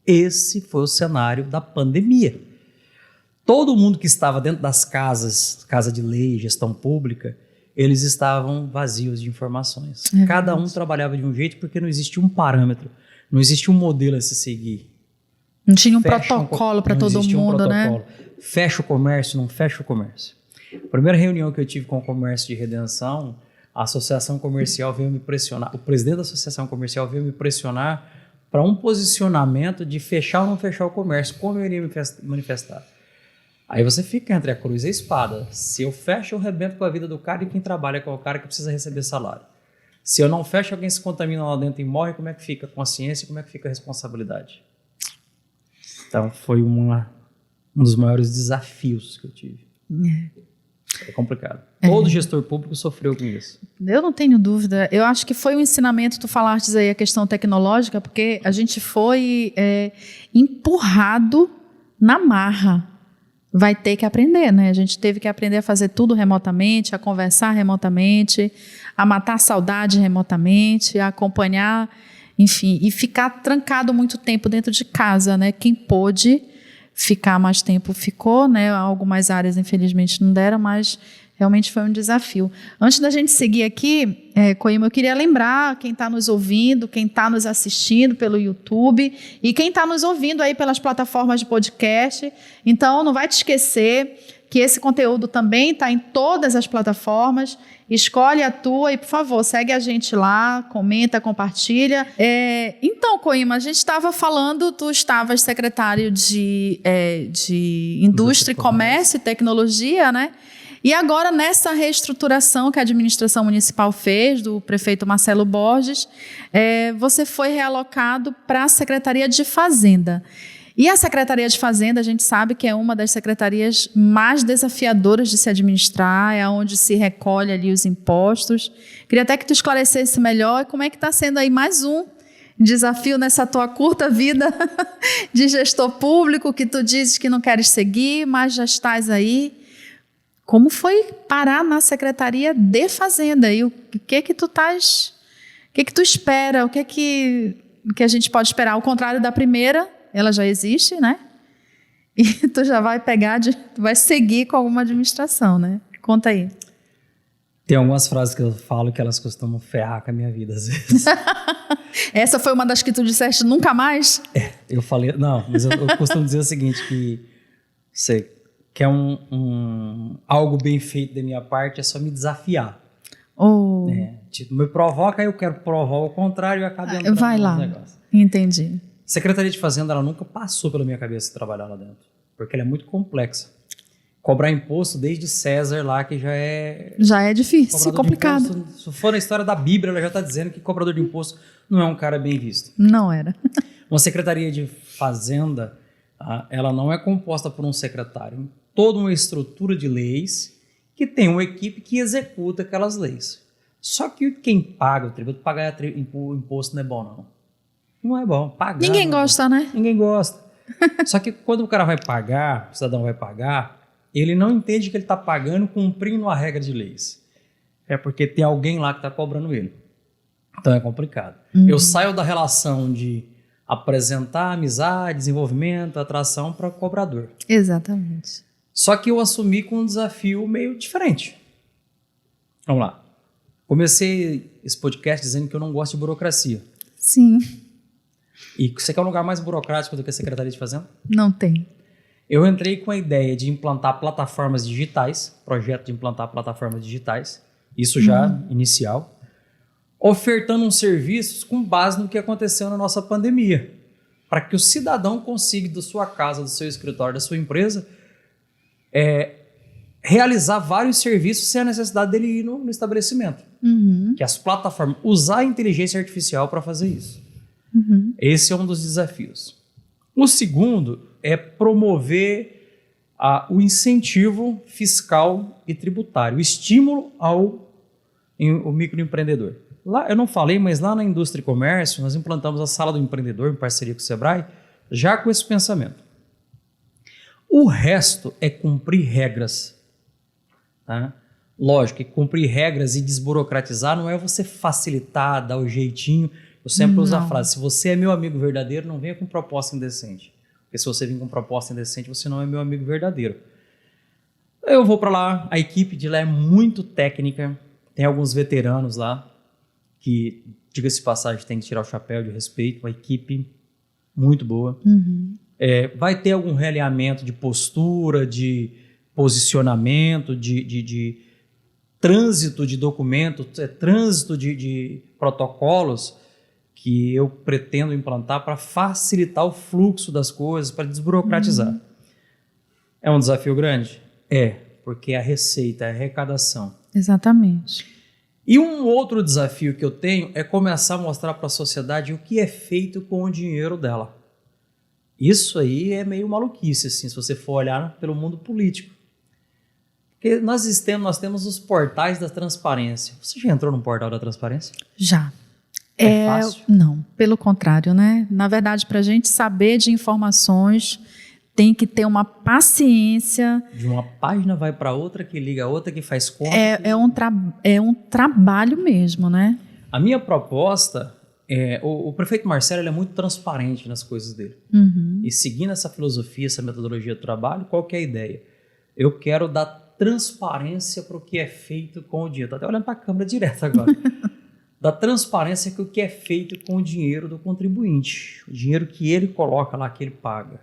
Esse foi o cenário da pandemia. Todo mundo que estava dentro das casas, casa de lei, gestão pública, eles estavam vazios de informações. Cada um trabalhava de um jeito porque não existia um parâmetro, não existia um modelo a se seguir. Não tinha um protocolo para todo mundo, né? Fecha o comércio, não fecha o comércio. A primeira reunião que eu tive com o comércio de redenção, a associação comercial veio me pressionar, o presidente da associação comercial veio me pressionar para um posicionamento de fechar ou não fechar o comércio, como eu iria me manifestar. Aí você fica entre a cruz e a espada. Se eu fecho, eu rebento com a vida do cara e quem trabalha com o cara que precisa receber salário. Se eu não fecho, alguém se contamina lá dentro e morre, como é que fica a consciência e como é que fica a responsabilidade? Então foi um dos maiores desafios que eu tive. É complicado. Todo gestor público sofreu com isso. Eu não tenho dúvida. Eu acho que foi um ensinamento, tu falaste aí a questão tecnológica, porque a gente foi empurrado na marra. Vai ter que aprender, né? A gente teve que aprender a fazer tudo remotamente, a conversar remotamente, a matar a saudade remotamente, a acompanhar, enfim, e ficar trancado muito tempo dentro de casa, né? Quem pôde ficar mais tempo ficou, né? Algumas áreas, infelizmente, não deram, mas realmente foi um desafio. Antes da gente seguir aqui, Coima, eu queria lembrar quem está nos ouvindo, quem está nos assistindo pelo YouTube e quem está nos ouvindo aí pelas plataformas de podcast. Então, não vai te esquecer que esse conteúdo também está em todas as plataformas. Escolhe a tua e, por favor, segue a gente lá, comenta, compartilha. Então, Coima, a gente estava falando, tu estavas secretário de Indústria, Comércio e Tecnologia, né? E agora, nessa reestruturação que a administração municipal fez, do prefeito Marcelo Borges, você foi realocado para a Secretaria de Fazenda. E a Secretaria de Fazenda, a gente sabe que é uma das secretarias mais desafiadoras de se administrar, é onde se recolhe ali os impostos. Queria até que tu esclarecesse melhor como é que está sendo aí mais um desafio nessa tua curta vida de gestor público, que tu dizes que não queres seguir, mas já estás aí. Como foi parar na Secretaria de Fazenda? E o que tu estás... O que tu espera? O que a gente pode esperar? Ao contrário da primeira, ela já existe, né? E tu já vai tu vai seguir com alguma administração, né? Conta aí. Tem algumas frases que eu falo que elas costumam ferrar com a minha vida, às vezes. Essa foi uma das que tu disseste nunca mais? Eu falei... Não, mas eu costumo dizer o seguinte, que você quer algo bem feito da minha parte, é só me desafiar. Tipo, me provoca, eu quero provar o contrário e acabo entrando vai lá. Negócio. Entendi. Secretaria de Fazenda, ela nunca passou pela minha cabeça trabalhar lá dentro, porque ela é muito complexa. Cobrar imposto desde César lá, que já é difícil, complicado. Se for na história da Bíblia, ela já está dizendo que cobrador de imposto não é um cara bem visto. Não era. Uma Secretaria de Fazenda, ela não é composta por um secretário. Toda uma estrutura de leis que tem uma equipe que executa aquelas leis. Só que quem paga o tributo, pagar o imposto não é bom, não. Não é bom. Pagar, Ninguém gosta, né? Ninguém gosta. Só que quando o cara vai pagar, o cidadão vai pagar, ele não entende que ele está pagando cumprindo a regra de leis. É porque tem alguém lá que está cobrando ele. Então é complicado. Eu saio da relação de apresentar amizade, desenvolvimento, atração para cobrador. Exatamente. Só que eu assumi com um desafio meio diferente. Vamos lá. Comecei esse podcast dizendo que eu não gosto de burocracia. Sim. E você quer um lugar mais burocrático do que a Secretaria de Fazenda? Não tem. Eu entrei com a ideia de implantar plataformas digitais, projeto de implantar plataformas digitais, isso já inicial, ofertando uns serviços com base no que aconteceu na nossa pandemia, para que o cidadão consiga, da sua casa, do seu escritório, da sua empresa, realizar vários serviços sem a necessidade dele ir no estabelecimento. Que as plataformas, usar a inteligência artificial para fazer isso. Esse é um dos desafios. O segundo é promover o incentivo fiscal e tributário, o estímulo ao microempreendedor. Lá, eu não falei, mas lá na Indústria e Comércio, nós implantamos a Sala do Empreendedor em parceria com o Sebrae, já com esse pensamento. O resto é cumprir regras. Tá? Lógico que cumprir regras e desburocratizar não é você facilitar, dar o jeitinho. Eu sempre uso a frase, se você é meu amigo verdadeiro, não venha com proposta indecente. Porque se você vir com proposta indecente, você não é meu amigo verdadeiro. Eu vou para lá, a equipe de lá é muito técnica, tem alguns veteranos lá, que, diga-se de passagem, tem que tirar o chapéu de respeito, uma equipe muito boa. Vai ter algum realinhamento de postura, de posicionamento, de trânsito de documentos, trânsito de protocolos que eu pretendo implantar para facilitar o fluxo das coisas, para desburocratizar. É um desafio grande? É, porque é a receita, é a arrecadação. Exatamente. E um outro desafio que eu tenho é começar a mostrar para a sociedade o que é feito com o dinheiro dela. Isso aí é meio maluquice, assim, se você for olhar pelo mundo político. Porque nós temos os portais da transparência. Você já entrou no portal da transparência? Já. É fácil? Não, pelo contrário, né? Na verdade, para a gente saber de informações, tem que ter uma paciência. De uma página vai para outra, que liga a outra, que faz conta. É um trabalho mesmo, né? A minha proposta o prefeito Marcelo ele é muito transparente nas coisas dele. E seguindo essa filosofia, essa metodologia do trabalho, qual que é a ideia? Eu quero dar transparência para o que é feito com o dinheiro. Estou até olhando para a câmera direto agora. Da transparência com o que é feito com o dinheiro do contribuinte. O dinheiro que ele coloca lá, que ele paga.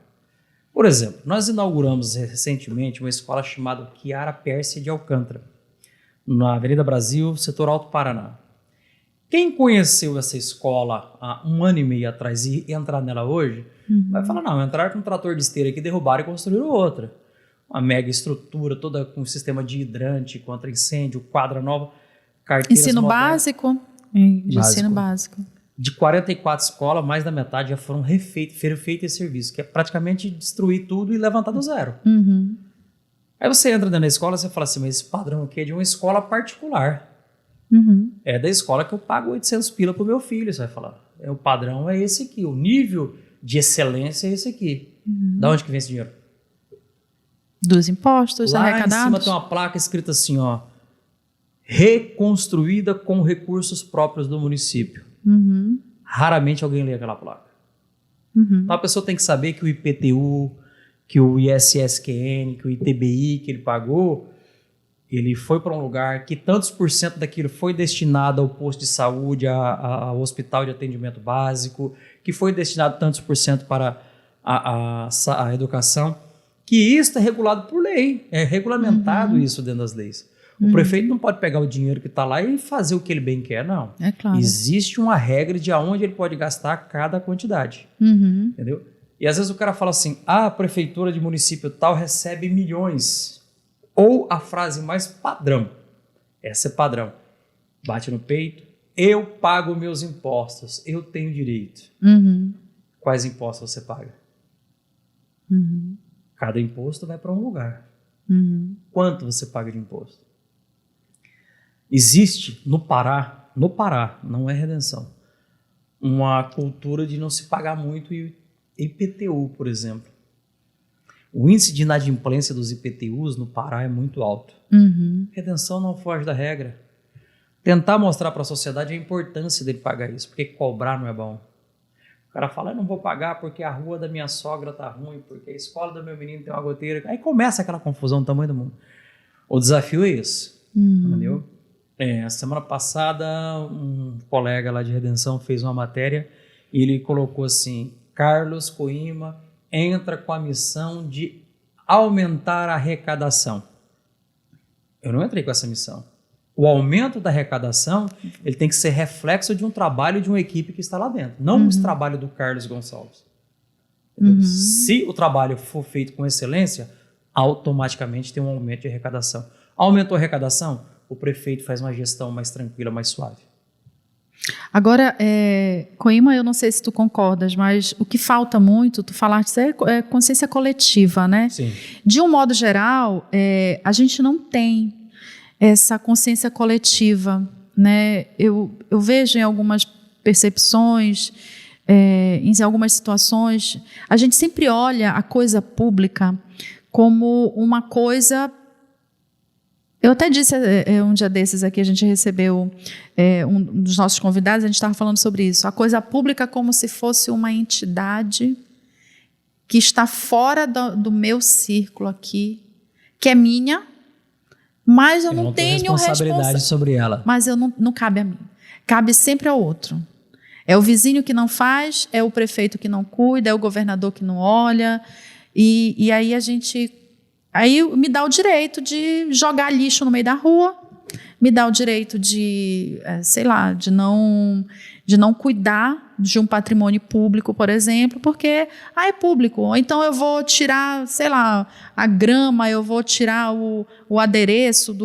Por exemplo, nós inauguramos recentemente uma escola chamada Chiara Pérsia de Alcântara, na Avenida Brasil, setor Alto Paraná. Quem conheceu essa escola há 1 ano e meio atrás e entrar nela hoje, vai falar, não, entraram com um trator de esteira aqui, derrubaram e construíram outra. Uma mega estrutura, toda com sistema de hidrante, contra incêndio, quadra nova, carteiras Ensino modernas. básico. Ensino básico. De 44 escolas, mais da metade já foram feitos esse serviço, que é praticamente destruir tudo e levantar do zero. Aí você entra dentro da escola e você fala assim, mas esse padrão aqui é de uma escola particular. É da escola que eu pago 800 pila pro meu filho. Você vai falar, o padrão é esse aqui, o nível de excelência é esse aqui. Da onde que vem esse dinheiro? Dos impostos arrecadados. Lá em cima tem uma placa escrita assim, ó, reconstruída com recursos próprios do município. Raramente alguém lê aquela placa. Então a pessoa tem que saber que o IPTU, que o ISSQN, que o ITBI que ele pagou, ele foi para um lugar que tantos por cento daquilo foi destinado ao posto de saúde, ao hospital de atendimento básico, que foi destinado tantos por cento para a educação, que isso é regulado por lei, é regulamentado isso dentro das leis. O prefeito não pode pegar o dinheiro que está lá e fazer o que ele bem quer, não. É claro. Existe uma regra de aonde ele pode gastar cada quantidade. Entendeu? E às vezes o cara fala assim, a prefeitura de município tal recebe milhões. Ou a frase mais padrão, essa é padrão, bate no peito, eu pago meus impostos, eu tenho direito. Quais impostos você paga? Cada imposto vai para um lugar. Quanto você paga de imposto? Existe no Pará, não é Redenção, uma cultura de não se pagar muito e IPTU, por exemplo. O índice de inadimplência dos IPTUs no Pará é muito alto. Redenção não foge da regra. Tentar mostrar para a sociedade a importância dele pagar isso, porque cobrar não é bom. O cara fala, eu não vou pagar porque a rua da minha sogra tá ruim, porque a escola do meu menino tem uma goteira. Aí começa aquela confusão do tamanho do mundo. O desafio é esse, entendeu? A semana passada, um colega lá de Redenção fez uma matéria e ele colocou assim, Carlos Coima entra com a missão de aumentar a arrecadação. Eu não entrei com essa missão. O aumento da arrecadação, ele tem que ser reflexo de um trabalho de uma equipe que está lá dentro, não o trabalho do Carlos Gonçalves. Se o trabalho for feito com excelência, automaticamente tem um aumento de arrecadação. Aumentou a arrecadação, o prefeito faz uma gestão mais tranquila, mais suave. Agora, Coima, eu não sei se tu concordas, mas o que falta muito, tu falaste, é consciência coletiva, né? Sim. De um modo geral, a gente não tem essa consciência coletiva, né? Eu vejo em algumas percepções, em algumas situações, a gente sempre olha a coisa pública como uma coisa. Eu até disse um dia desses aqui, a gente recebeu um dos nossos convidados, a gente estava falando sobre isso, a coisa pública como se fosse uma entidade que está fora do meu círculo aqui, que é minha, mas eu não tenho responsabilidade sobre ela. Mas não cabe a mim. Cabe sempre ao outro. É o vizinho que não faz, é o prefeito que não cuida, é o governador que não olha. E aí Aí me dá o direito de jogar lixo no meio da rua, me dá o direito de, de não cuidar de um patrimônio público, por exemplo, porque é público. Ou então eu vou tirar, a grama, eu vou tirar o adereço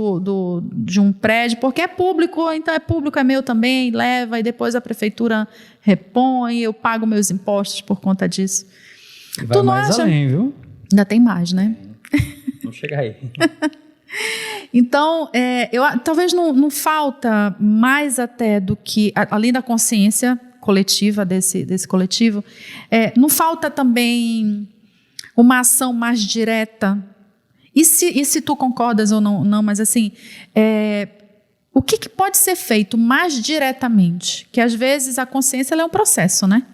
de um prédio, porque é público, então é público, é meu também, leva, e depois a prefeitura repõe, eu pago meus impostos por conta disso. E vai mais além, viu? Ainda tem mais, né? Não chega aí. Então, talvez não falta mais até do que, além da consciência coletiva desse coletivo, não falta também uma ação mais direta. E se tu concordas ou não, mas assim, o que pode ser feito mais diretamente? Que às vezes a consciência ela é um processo, né?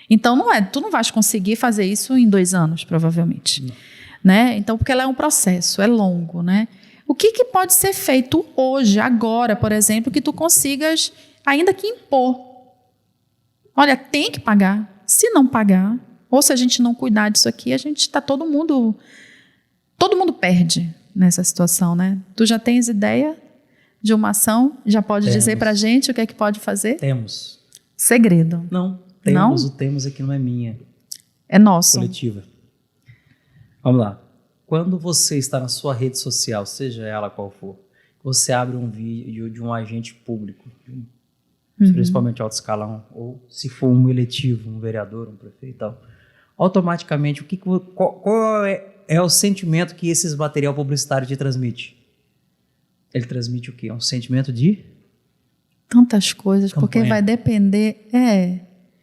Então, tu não vais conseguir fazer isso em 2 anos, provavelmente. Não. Né? Então, porque ela é um processo, é longo, né? O que pode ser feito hoje, agora, por exemplo, que tu consigas, ainda que impor? Olha, tem que pagar. Se não pagar, ou se a gente não cuidar disso aqui, a gente está todo mundo perde nessa situação, né? Tu já tens ideia de uma ação? Já pode dizer para a gente o que é que pode fazer? Temos. Segredo. Não, temos. O temos aqui não é minha. É nosso. Coletiva. Vamos lá. Quando você está na sua rede social, seja ela qual for, você abre um vídeo de um agente público, principalmente alto escalão, ou se for um eletivo, um vereador, um prefeito e tal, automaticamente, qual é o sentimento que esse material publicitário te transmite? Ele transmite o quê? Um sentimento de? Tantas coisas, campanha. Porque vai depender...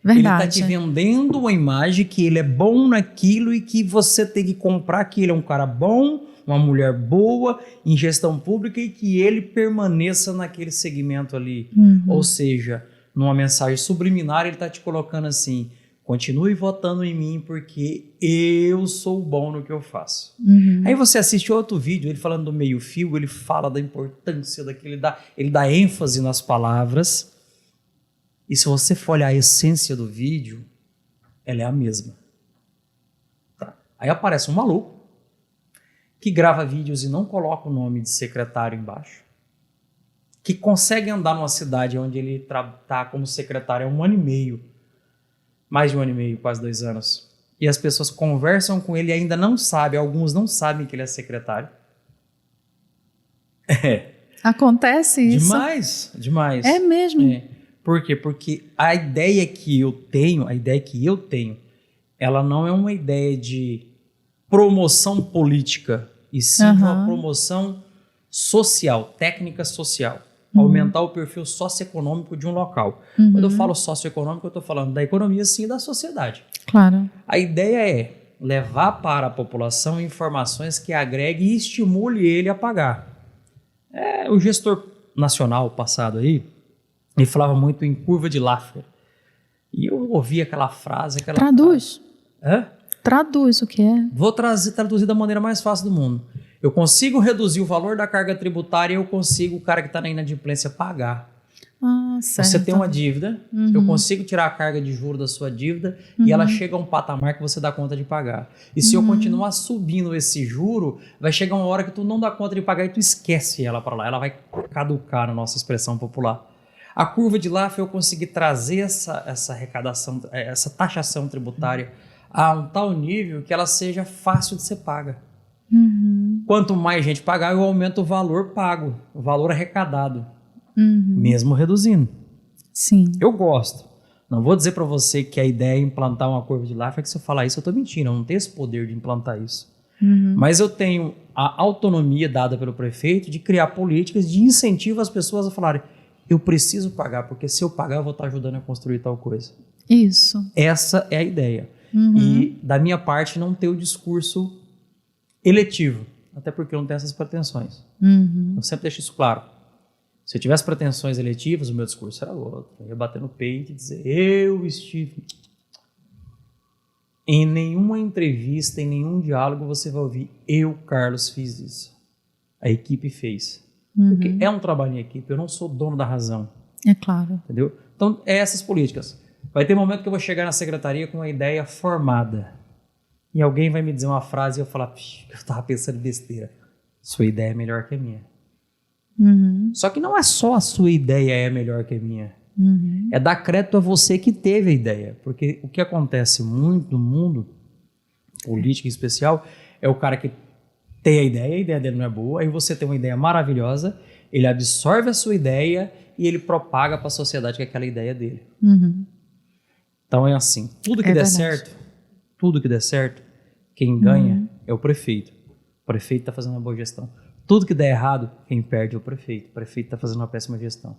Verdade. Ele está te vendendo uma imagem que ele é bom naquilo e que você tem que comprar que ele é um cara bom, uma mulher boa, em gestão pública e que ele permaneça naquele segmento ali. Ou seja, numa mensagem subliminar, ele está te colocando assim, continue votando em mim porque eu sou bom no que eu faço. Aí você assiste outro vídeo, ele falando do meio-fio, ele fala da importância daquele, ele dá ênfase nas palavras. E se você for olhar a essência do vídeo, ela é a mesma. Tá. Aí aparece um maluco que grava vídeos e não coloca o nome de secretário embaixo, que consegue andar numa cidade onde ele está como secretário há 1 ano e meio, mais de 1 ano e meio, quase 2 anos, e as pessoas conversam com ele e ainda não sabem, alguns não sabem que ele é secretário. Acontece isso? Demais. É mesmo? Por quê? Porque a ideia que eu tenho, ela não é uma ideia de promoção política, e sim de uma promoção social, técnica social. Aumentar o perfil socioeconômico de um local. Quando eu falo socioeconômico, eu estou falando da economia, sim, e da sociedade. Claro. A ideia é levar para a população informações que agregue e estimule ele a pagar. O gestor nacional passado aí, ele falava muito em curva de Laffer. E eu ouvi aquela frase... Traduz. Hã? Traduz o que é. Vou traduzir da maneira mais fácil do mundo. Eu consigo reduzir o valor da carga tributária e eu consigo o cara que está na inadimplência pagar. Certo. Você tem uma dívida, eu consigo tirar a carga de juros da sua dívida e ela chega a um patamar que você dá conta de pagar. E se eu continuar subindo esse juro, vai chegar uma hora que tu não dá conta de pagar e tu esquece ela para lá. Ela vai caducar, na nossa expressão popular. A curva de Laffer, eu consegui trazer essa arrecadação, essa taxação tributária a um tal nível que ela seja fácil de ser paga. Quanto mais gente pagar, eu aumento o valor pago, o valor arrecadado. Mesmo reduzindo. Sim. Eu gosto. Não vou dizer para você que a ideia é implantar uma curva de Laffer, que se eu falar isso eu estou mentindo, eu não tenho esse poder de implantar isso. Mas eu tenho a autonomia dada pelo prefeito de criar políticas de incentivo às pessoas a falarem: eu preciso pagar, porque se eu pagar eu vou estar ajudando a construir tal coisa. Isso. Essa é a ideia. E da minha parte não ter o discurso eletivo, até porque eu não tenho essas pretensões. Eu sempre deixo isso claro. Se eu tivesse pretensões eletivas, o meu discurso era outro. Eu ia bater no peito e dizer: eu estive... Em nenhuma entrevista, em nenhum diálogo você vai ouvir: eu, Carlos, fiz isso. A equipe fez. Porque é um trabalho em equipe, eu não sou dono da razão. É claro. Entendeu? Então, é essas políticas. Vai ter momento que eu vou chegar na secretaria com uma ideia formada. E alguém vai me dizer uma frase e eu falar: eu estava pensando besteira. Sua ideia é melhor que a minha. Só que não é só a sua ideia é melhor que a minha. É dar crédito a você que teve a ideia. Porque o que acontece muito no mundo político em especial é o cara que tem a ideia dele não é boa, aí você tem uma ideia maravilhosa, ele absorve a sua ideia e ele propaga para a sociedade que é aquela ideia dele. Então é assim, tudo que der certo, quem ganha é o prefeito. O prefeito está fazendo uma boa gestão. Tudo que der errado, quem perde é o prefeito. O prefeito está fazendo uma péssima gestão.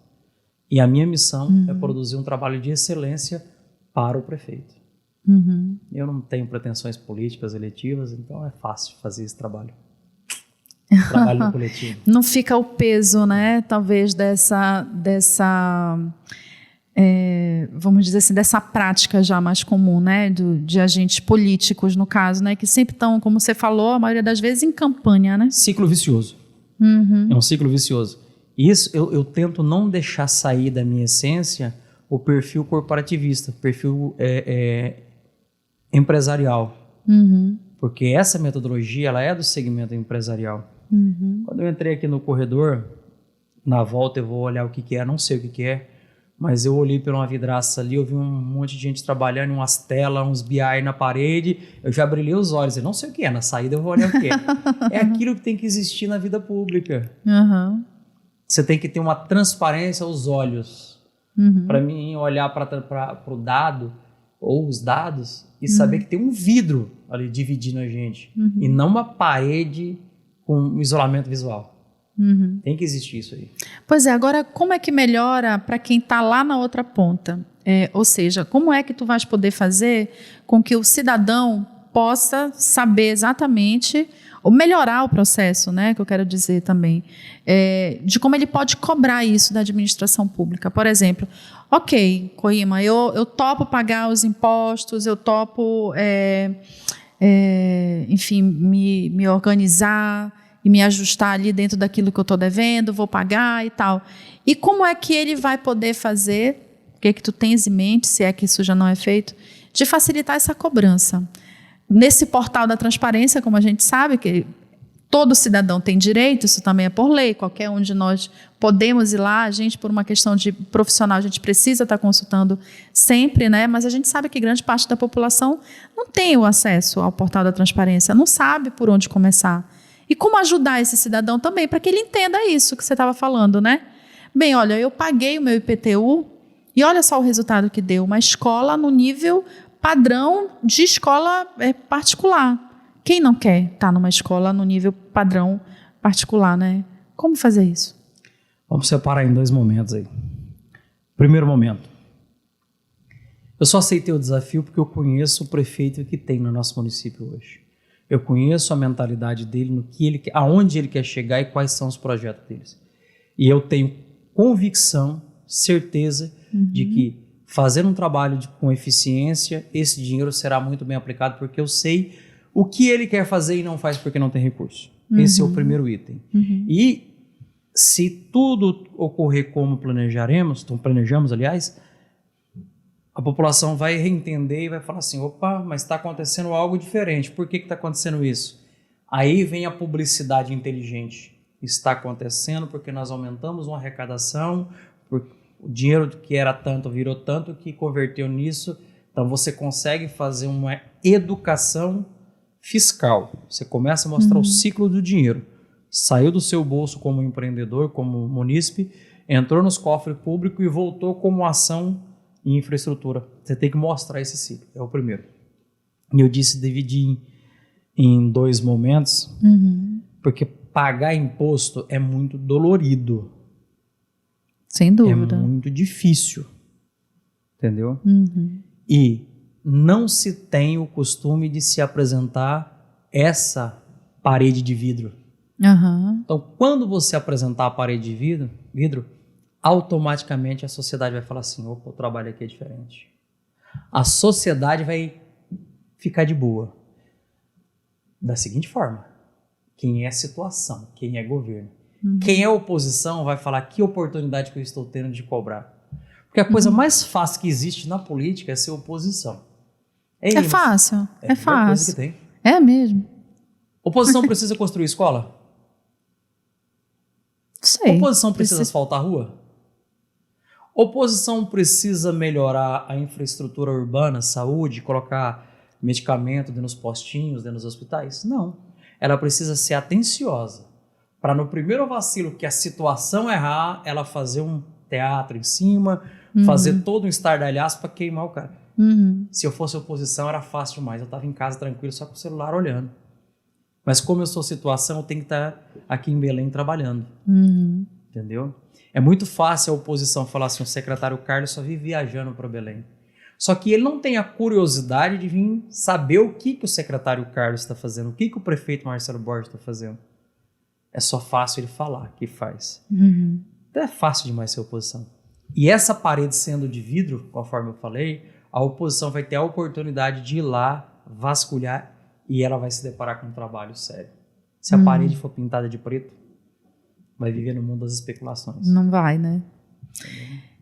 E a minha missão é produzir um trabalho de excelência para o prefeito. Eu não tenho pretensões políticas, eletivas, então é fácil fazer esse trabalho. Trabalho no coletivo. Não fica o peso, né, talvez dessa vamos dizer assim, dessa prática já mais comum, né, de agentes políticos, no caso, né, que sempre estão, como você falou, a maioria das vezes em campanha, né? Ciclo vicioso. É um ciclo vicioso. Isso eu tento não deixar sair da minha essência o perfil corporativista, perfil empresarial. Porque essa metodologia, ela é do segmento empresarial. Quando eu entrei aqui no corredor, na volta eu vou olhar o que é, não sei o que é, mas eu olhei por uma vidraça ali, eu vi um monte de gente trabalhando, umas telas, uns BI na parede, eu já brilhei os olhos, eu não sei o que é, na saída eu vou olhar o que é. É aquilo que tem que existir na vida pública. Você tem que ter uma transparência aos olhos. Para mim, olhar para o dado, ou os dados, e saber que tem um vidro ali dividindo a gente, e não uma parede com um isolamento visual. Tem que existir isso aí. Pois é, agora como é que melhora para quem está lá na outra ponta? Ou seja, como é que tu vais poder fazer com que o cidadão possa saber exatamente, ou melhorar o processo, né, que eu quero dizer também, de como ele pode cobrar isso da administração pública? Por exemplo, ok, Coima, eu topo pagar os impostos, eu topo, enfim, me organizar e me ajustar ali dentro daquilo que eu estou devendo, vou pagar e tal. E como é que ele vai poder fazer, o que é que tu tens em mente, se é que isso já não é feito, de facilitar essa cobrança? Nesse portal da transparência, como a gente sabe, que todo cidadão tem direito, isso também é por lei, qualquer um de nós podemos ir lá, a gente, por uma questão de profissional, a gente precisa estar consultando sempre, né? Mas a gente sabe que grande parte da população não tem o acesso ao portal da transparência, não sabe por onde começar. E como ajudar esse cidadão também, para que ele entenda isso que você estava falando, né? Bem, olha, eu paguei o meu IPTU e olha só o resultado que deu, uma escola no nível padrão de escola particular. Quem não quer estar numa escola no nível padrão particular, né? Como fazer isso? Vamos separar em dois momentos aí. Primeiro momento. Eu só aceitei o desafio porque eu conheço o prefeito que tem no nosso município hoje. Eu conheço a mentalidade dele, no que ele, aonde ele quer chegar e quais são os projetos deles. E eu tenho convicção, certeza de que fazendo um trabalho com eficiência, esse dinheiro será muito bem aplicado, porque eu sei o que ele quer fazer e não faz porque não tem recurso. Esse é o primeiro item. E se tudo ocorrer como planejamos, aliás, a população vai reentender e vai falar assim, opa, mas está acontecendo algo diferente. Por que está acontecendo isso? Aí vem a publicidade inteligente. Está acontecendo porque nós aumentamos uma arrecadação, o dinheiro que era tanto virou tanto que converteu nisso. Então você consegue fazer uma educação fiscal. Você começa a mostrar o ciclo do dinheiro. Saiu do seu bolso como empreendedor, como munícipe, entrou nos cofres públicos e voltou como ação em infraestrutura. Você tem que mostrar esse ciclo, é o primeiro. E eu disse dividir em 2 momentos, porque pagar imposto é muito dolorido. Sem dúvida. É muito difícil, entendeu? E não se tem o costume de se apresentar essa parede de vidro. Então, quando você apresentar a parede de vidro, automaticamente a sociedade vai falar assim, opa, o trabalho aqui é diferente. A sociedade vai ficar de boa. Da seguinte forma, quem é situação, quem é governo, quem é oposição vai falar que oportunidade que eu estou tendo de cobrar. Porque a coisa mais fácil que existe na política é ser oposição. É fácil, é fácil. Coisa que tem. É mesmo. Oposição precisa construir escola? Sei. Oposição precisa asfaltar a rua? Oposição precisa melhorar a infraestrutura urbana, saúde, colocar medicamento dentro dos postinhos, dentro dos hospitais? Não. Ela precisa ser atenciosa para no primeiro vacilo que a situação errar, ela fazer um teatro em cima, fazer todo um estardalhaço para queimar o cara. Se eu fosse oposição era fácil demais, eu estava em casa tranquilo só com o celular olhando. Mas como eu sou situação, eu tenho que estar aqui em Belém trabalhando. Entendeu? É muito fácil a oposição falar assim, o secretário Carlos só vive viajando para Belém. Só que ele não tem a curiosidade de vir saber o que o secretário Carlos está fazendo, o que o prefeito Marcelo Borges está fazendo. É só fácil ele falar que faz. Então é fácil demais ser oposição. E essa parede sendo de vidro, conforme eu falei, a oposição vai ter a oportunidade de ir lá, vasculhar, e ela vai se deparar com um trabalho sério. Se a parede for pintada de preto, vai viver no mundo das especulações. Não vai, né?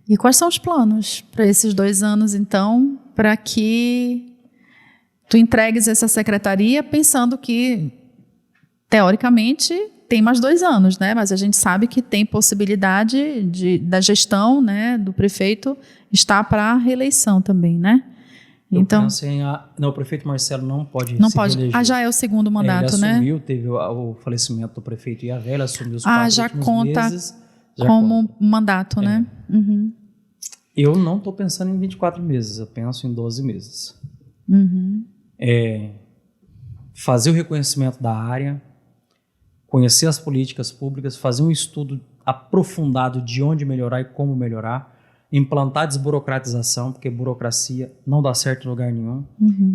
E quais são os planos para esses 2 anos, então, para que tu entregues essa secretaria pensando que, teoricamente, tem mais 2 anos, né? Mas a gente sabe que tem possibilidade da gestão, né, do prefeito estar para a reeleição também, né? Então, não, o prefeito Marcelo não pode não se pode. reeleger. Já é o segundo mandato, ele assumiu, né? teve o falecimento do prefeito Iavé, ele assumiu os 4 já últimos conta meses. como mandato, né? Eu não estou pensando em 24 meses, eu penso em 12 meses. Fazer o reconhecimento da área, conhecer as políticas públicas, fazer um estudo aprofundado de onde melhorar e como melhorar, implantar desburocratização, porque burocracia não dá certo em lugar nenhum,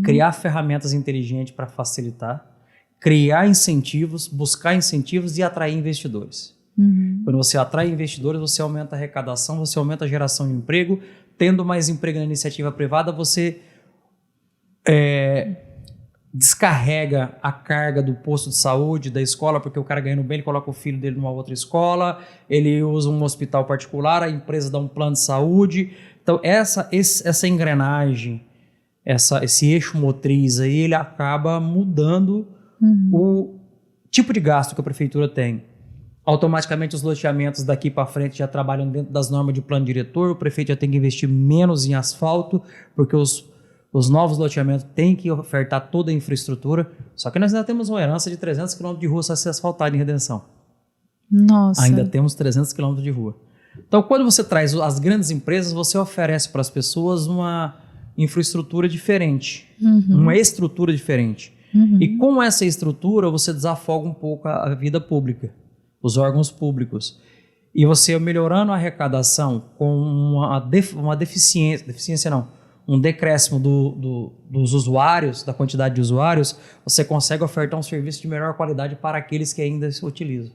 criar ferramentas inteligentes para facilitar, criar incentivos, buscar incentivos e atrair investidores. Quando você atrai investidores, você aumenta a arrecadação, você aumenta a geração de emprego, tendo mais emprego na iniciativa privada, você descarrega a carga do posto de saúde, da escola, porque o cara ganhando bem, ele coloca o filho dele numa outra escola, ele usa um hospital particular, a empresa dá um plano de saúde. Então, essa engrenagem, esse eixo motriz aí, ele acaba mudando o tipo de gasto que a prefeitura tem. Automaticamente, os loteamentos daqui para frente já trabalham dentro das normas de plano diretor, o prefeito já tem que investir menos em asfalto, porque os novos loteamentos têm que ofertar toda a infraestrutura, só que nós ainda temos uma herança de 300 km de rua só ser asfaltada em Redenção. Nossa. Ainda temos 300 km de rua. Então, quando você traz as grandes empresas, você oferece para as pessoas uma infraestrutura diferente, uma estrutura diferente. E com essa estrutura, você desafoga um pouco a vida pública, os órgãos públicos. E você melhorando a arrecadação com uma deficiência não, um decréscimo dos usuários, da quantidade de usuários, você consegue ofertar um serviço de melhor qualidade para aqueles que ainda se utilizam.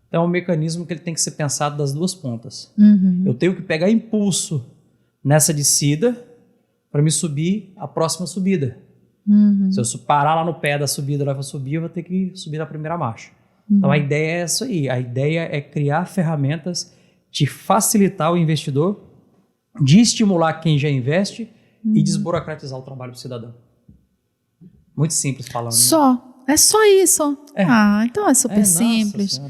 Então, é um mecanismo que ele tem que ser pensado das duas pontas. Eu tenho que pegar impulso nessa descida para me subir a próxima subida. Se eu parar lá no pé da subida, lá para subir, eu vou ter que subir na primeira marcha. Então, a ideia é essa aí. A ideia é criar ferramentas de facilitar o investidor, de estimular quem já investe e desburocratizar o trabalho do cidadão. Muito simples falando. Só. É só isso. Então é super simples.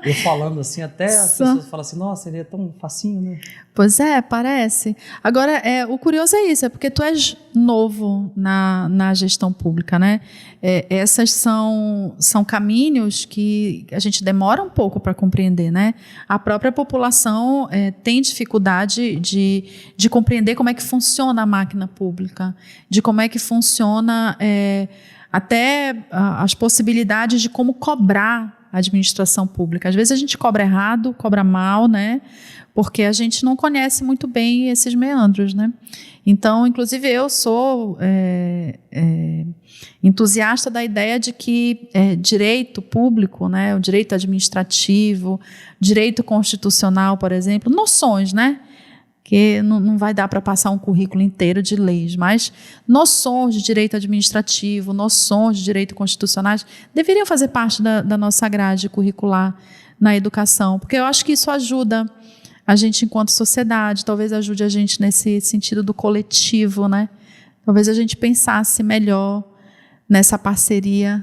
Eu falando assim, até as pessoas falam assim, nossa, ele é tão facinho, né? Pois é, parece. Agora, o curioso é isso, é porque tu és novo na gestão pública, né? Essas são caminhos que a gente demora um pouco para compreender, né? A própria população tem dificuldade de compreender como é que funciona a máquina pública, de como é que funciona até as possibilidades de como cobrar a administração pública. Às vezes a gente cobra errado, cobra mal, né? Porque a gente não conhece muito bem esses meandros, né? Então, inclusive, eu sou entusiasta da ideia de que direito público, né, o direito administrativo, direito constitucional, por exemplo, noções, né? Que não vai dar para passar um currículo inteiro de leis, mas noções de direito administrativo, noções de direito constitucionais deveriam fazer parte da nossa grade curricular na educação, porque eu acho que isso ajuda a gente enquanto sociedade, talvez ajude a gente nesse sentido do coletivo, né? Talvez a gente pensasse melhor nessa parceria.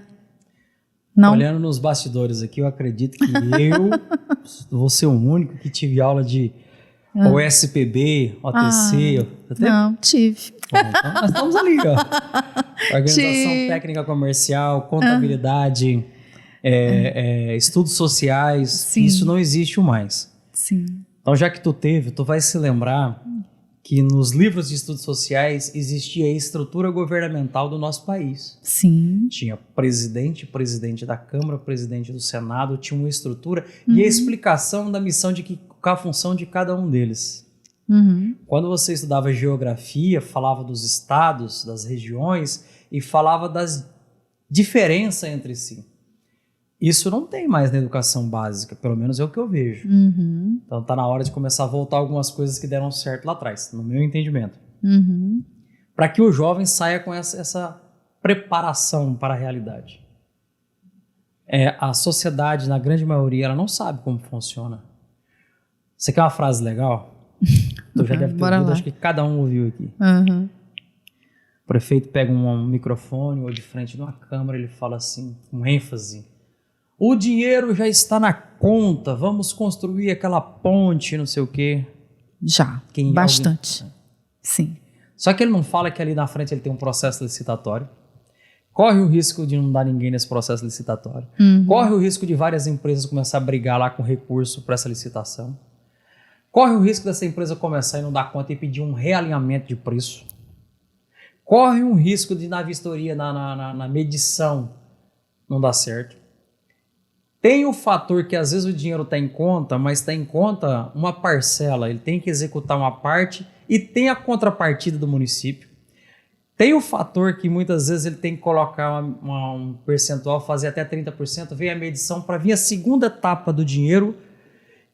Não? Olhando nos bastidores aqui, eu acredito que eu vou ser o único que tive aula de OSPB, OTC. Não, tive. Bom, então nós estamos ali, ó. Organização técnica comercial, contabilidade, estudos sociais. Sim. Isso não existe mais. Sim. Então, já que tu vai se lembrar que nos livros de estudos sociais existia a estrutura governamental do nosso país. Sim. Tinha presidente da Câmara, presidente do Senado, tinha uma estrutura e a explicação da missão qual a função de cada um deles. Quando você estudava geografia, falava dos estados, das regiões e falava das diferenças entre si. Isso não tem mais na educação básica, pelo menos é o que eu vejo. Então está na hora de começar a voltar algumas coisas que deram certo lá atrás, no meu entendimento. Para que o jovem saia com essa preparação para a realidade. A sociedade, na grande maioria, ela não sabe como funciona. Você quer uma frase legal? Tu já deve ter ouvido, acho que cada um ouviu aqui. O prefeito pega um microfone ou de frente de uma câmera, ele fala assim, com ênfase: o dinheiro já está na conta, vamos construir aquela ponte, não sei o quê. Já, bastante. Sim. Só que ele não fala que ali na frente ele tem um processo licitatório. Corre o risco de não dar ninguém nesse processo licitatório. Corre o risco de várias empresas começar a brigar lá com recurso para essa licitação. Corre o risco dessa empresa começar e não dar conta e pedir um realinhamento de preço. Corre um risco de na vistoria, na medição, não dar certo. Tem o fator que às vezes o dinheiro está em conta, mas está em conta uma parcela. Ele tem que executar uma parte e tem a contrapartida do município. Tem o fator que muitas vezes ele tem que colocar um percentual, fazer até 30%, vem a medição para vir a segunda etapa do dinheiro,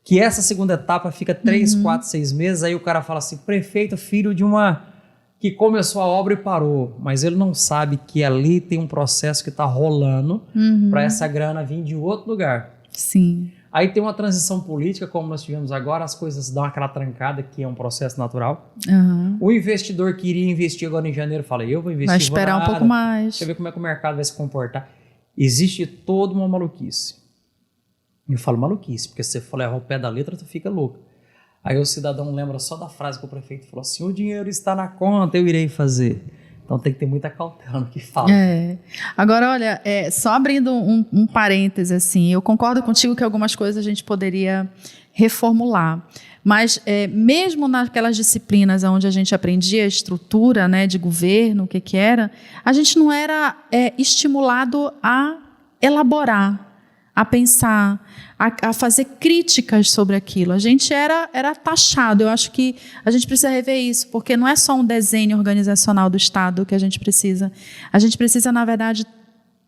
que essa segunda etapa fica 3, 4, 6 meses, aí o cara fala assim, prefeito, filho de uma que começou a obra e parou, mas ele não sabe que ali tem um processo que está rolando para essa grana vir de outro lugar. Sim. Aí tem uma transição política, como nós tivemos agora, as coisas dão aquela trancada, que é um processo natural. O investidor que iria investir agora em janeiro fala, eu vou investir, vai esperar um pouco mais. Deixa eu ver como é que o mercado vai se comportar. Existe toda uma maluquice. Eu falo maluquice, porque se você for levar o pé da letra, tu fica louco. Aí o cidadão lembra só da frase que o prefeito falou assim, o dinheiro está na conta, eu irei fazer. Então tem que ter muita cautela no que fala. Agora, olha, só abrindo um parêntese, assim, eu concordo contigo que algumas coisas a gente poderia reformular. Mas mesmo naquelas disciplinas onde a gente aprendia a estrutura, né, de governo, o que era, a gente não era estimulado a elaborar, a pensar, a fazer críticas sobre aquilo. A gente era taxado. Eu acho que a gente precisa rever isso, porque não é só um desenho organizacional do Estado que a gente precisa. A gente precisa, na verdade,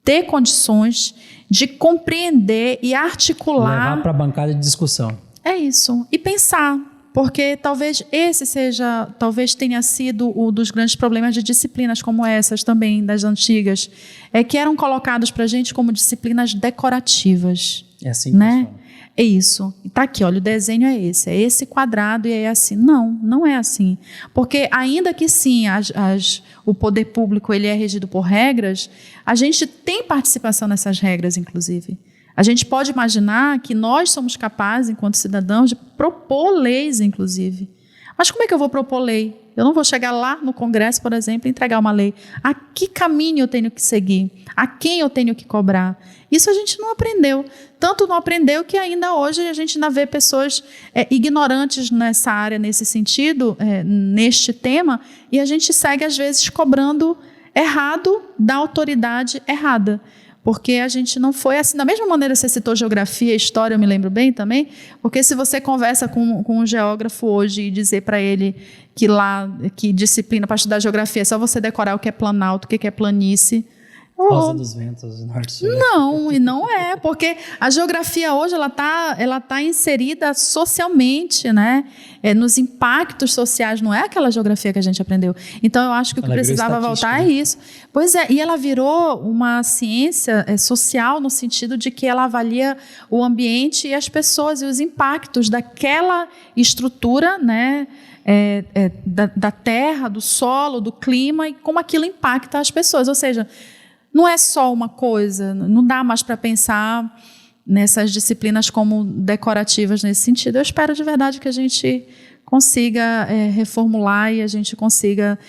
ter condições de compreender e articular. Levar para a bancada de discussão. É isso. E pensar. Porque talvez talvez tenha sido um dos grandes problemas de disciplinas como essas também, das antigas, que eram colocadas para a gente como disciplinas decorativas. É assim que né? funciona. É isso. Está aqui, olha, o desenho é esse quadrado e é assim. Não, não é assim. Porque ainda que sim, o poder público ele é regido por regras, a gente tem participação nessas regras, inclusive. A gente pode imaginar que nós somos capazes, enquanto cidadãos, de propor leis, inclusive. Mas como é que eu vou propor lei? Eu não vou chegar lá no Congresso, por exemplo, e entregar uma lei. A que caminho eu tenho que seguir? A quem eu tenho que cobrar? Isso a gente não aprendeu. Tanto não aprendeu que ainda hoje a gente ainda vê pessoas ignorantes nessa área, nesse sentido, neste tema, e a gente segue, às vezes, cobrando errado da autoridade errada. Porque a gente não foi assim. Da mesma maneira que você citou geografia e história, eu me lembro bem também, porque se você conversa com um geógrafo hoje e dizer para ele que disciplina para estudar geografia é só você decorar o que é planalto, o que é planície. Rosa dos Ventos, Norte-Sul. Não, e não é, porque a geografia hoje ela tá inserida socialmente, né? Nos impactos sociais, não é aquela geografia que a gente aprendeu. Então, eu acho que o que precisava voltar é isso. Pois é, e ela virou uma ciência social no sentido de que ela avalia o ambiente e as pessoas e os impactos daquela estrutura, né? Da terra, do solo, do clima e como aquilo impacta as pessoas. Ou seja, não é só uma coisa, não dá mais para pensar nessas disciplinas como decorativas nesse sentido. Eu espero de verdade que a gente consiga reformular e a gente consiga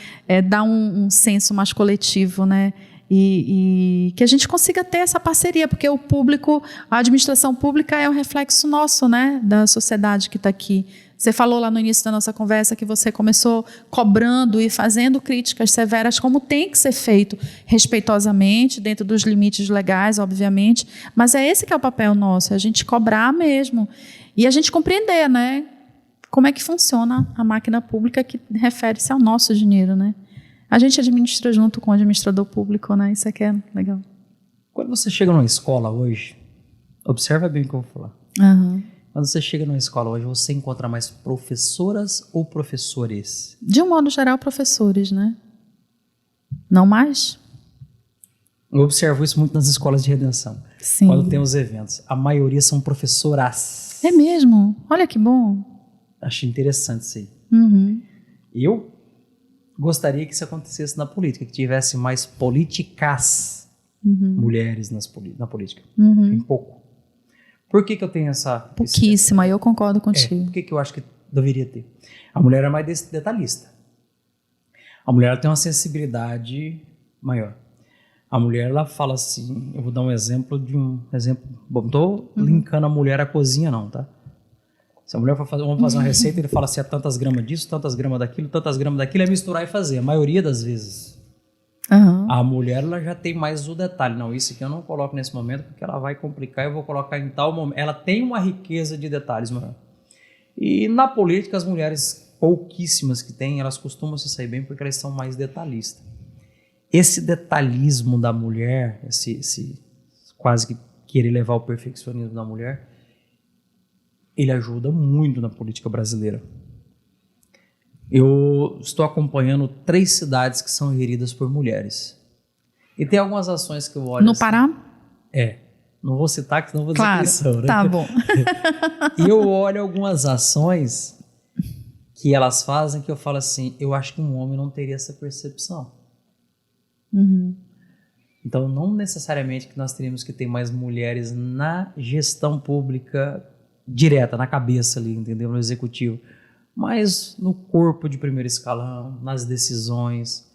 dar um senso mais coletivo, né? E que a gente consiga ter essa parceria, porque o público, a administração pública é um reflexo nosso, né? Da sociedade que está aqui. Você falou lá no início da nossa conversa que você começou cobrando e fazendo críticas severas, como tem que ser feito, respeitosamente, dentro dos limites legais, obviamente, mas é esse que é o papel nosso, é a gente cobrar mesmo e a gente compreender, né, como é que funciona a máquina pública que refere-se ao nosso dinheiro, né? A gente administra junto com o administrador público, né? Isso aqui é legal. Quando você chega numa escola hoje, observa bem o que eu vou falar. Uhum. Quando você chega numa escola hoje, você encontra mais professoras ou professores? De um modo geral, professores, né? Não mais? Eu observo isso muito nas escolas de redenção. Sim. Quando tem os eventos. A maioria são professoras. É mesmo? Olha que bom. Acho interessante isso aí. Uhum. Eu gostaria que isso acontecesse na política, que tivesse mais políticas mulheres na política. Tem pouco. Por que eu tenho essa... Pouquíssima, eu concordo contigo. Por que eu acho que deveria ter? A mulher é mais detalhista. A mulher tem uma sensibilidade maior. A mulher, ela fala assim, eu vou dar um exemplo bom, não estou linkando a mulher à cozinha não, tá? Se a mulher for vamos fazer uma receita, ele fala assim, tantas gramas disso, tantas gramas daquilo, é misturar e fazer, a maioria das vezes. Uhum. A mulher, ela já tem mais o detalhe. Não, isso aqui eu não coloco nesse momento porque ela vai complicar, eu vou colocar em tal momento. Ela tem uma riqueza de detalhes maior. E na política, as mulheres pouquíssimas que têm, elas costumam se sair bem porque elas são mais detalhistas. Esse detalhismo da mulher, esse quase que querer levar o perfeccionismo da mulher, ele ajuda muito na política brasileira. Eu estou acompanhando 3 cidades que são geridas por mulheres. E tem algumas ações que eu olho... No assim, Pará? Não vou citar, que senão vou dizer claro, quem são, né? Tá bom. E eu olho algumas ações que elas fazem que eu falo assim, eu acho que um homem não teria essa percepção. Uhum. Então, não necessariamente que nós teríamos que ter mais mulheres na gestão pública direta, na cabeça ali, entendeu? No executivo. Mas no corpo de primeiro escalão, nas decisões,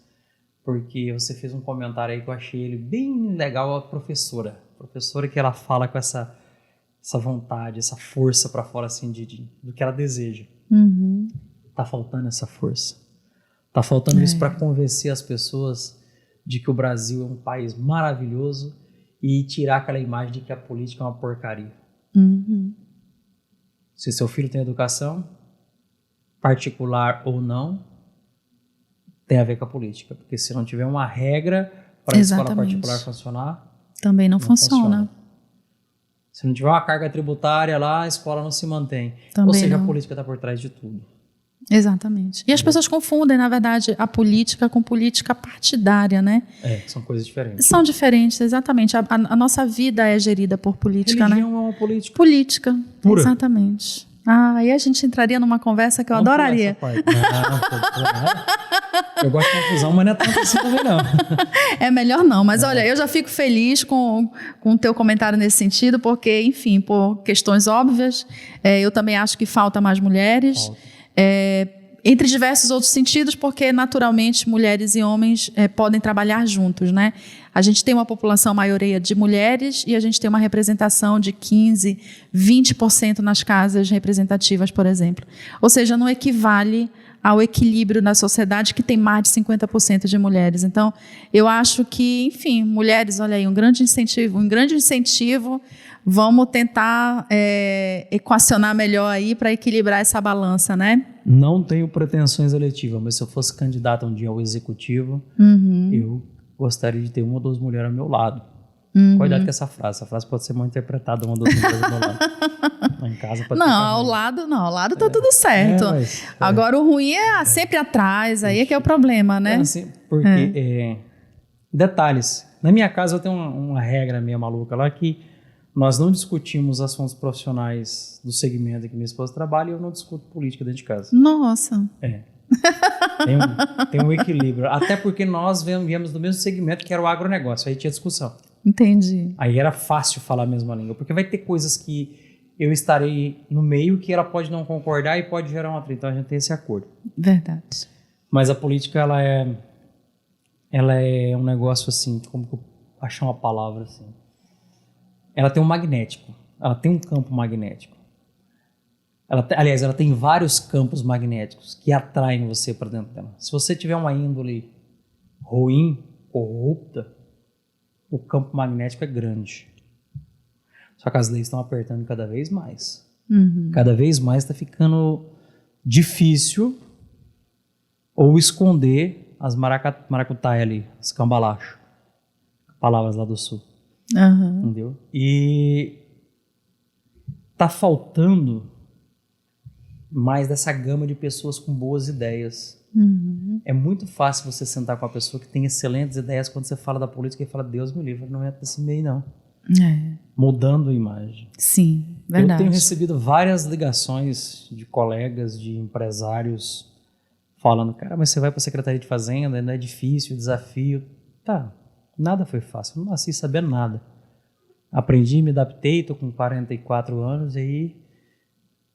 porque você fez um comentário aí que eu achei ele bem legal, a professora que ela fala com essa vontade, essa força para fora assim do que ela deseja. Tá faltando essa força, tá faltando isso para convencer as pessoas de que o Brasil é um país maravilhoso e tirar aquela imagem de que a política é uma porcaria. Se seu filho tem educação, particular ou não, tem a ver com a política. Porque se não tiver uma regra para a escola particular funcionar, também não funciona. Se não tiver uma carga tributária lá, a escola não se mantém. Também ou seja, não. A política está por trás de tudo. Exatamente. E as pessoas confundem, na verdade, a política com política partidária, né? São coisas diferentes. São diferentes, exatamente. A nossa vida é gerida por política, Religião né? é uma política. Política, pura. Exatamente. Aí a gente entraria numa conversa que eu adoraria. Eu gosto de confusão, mas não é tanto assim também não. É melhor não, mas olha, eu já fico feliz com o teu comentário nesse sentido, porque, enfim, por questões óbvias, eu também acho que falta mais mulheres. Entre diversos outros sentidos, porque naturalmente mulheres e homens podem trabalhar juntos, né? A gente tem uma população maioria de mulheres e a gente tem uma representação de 15%, 20% nas casas representativas, por exemplo. Ou seja, não equivale ao equilíbrio na sociedade que tem mais de 50% de mulheres. Então, eu acho que, enfim, mulheres, olha aí, um grande incentivo. Vamos tentar equacionar melhor aí para equilibrar essa balança, né? Não tenho pretensões eletivas, mas se eu fosse candidato um dia ao executivo, eu gostaria de ter uma ou duas mulheres ao meu lado. Cuidado com essa frase. Essa frase pode ser mal interpretada, uma ou duas mulheres ao meu lado. Lá em casa pode ao lado tá tudo certo. Agora o ruim é sempre atrás, aí é que é o problema, né? Assim, porque, detalhes. Na minha casa eu tenho uma regra meio maluca lá que nós não discutimos assuntos profissionais do segmento que minha esposa trabalha e eu não discuto política dentro de casa. Nossa. Tem um equilíbrio. Até porque nós viemos do mesmo segmento que era o agronegócio. Aí tinha discussão. Entendi. Aí era fácil falar a mesma língua. Porque vai ter coisas que eu estarei no meio que ela pode não concordar e pode gerar um atrito. Então a gente tem esse acordo. Verdade. Mas a política, ela é um negócio assim, como que eu achar uma palavra assim. Ela tem um magnético. Ela tem um campo magnético. Aliás, ela tem vários campos magnéticos que atraem você para dentro dela. Se você tiver uma índole ruim, corrupta, o campo magnético é grande. Só que as leis estão apertando cada vez mais. Cada vez mais está ficando difícil ou esconder as maracutaia ali, as cambalachas. Palavras lá do sul. Entendeu? E tá faltando mais dessa gama de pessoas com boas ideias. É muito fácil você sentar com uma pessoa que tem excelentes ideias quando você fala da política e fala, Deus me livre, não entra nesse meio não. Mudando a imagem. Sim, verdade. Eu tenho recebido várias ligações de colegas, de empresários falando, cara, mas você vai para a Secretaria de Fazenda, não é difícil, desafio. Tá, nada foi fácil, eu não nasci sabendo nada. Aprendi, me adaptei, estou com 44 anos e aí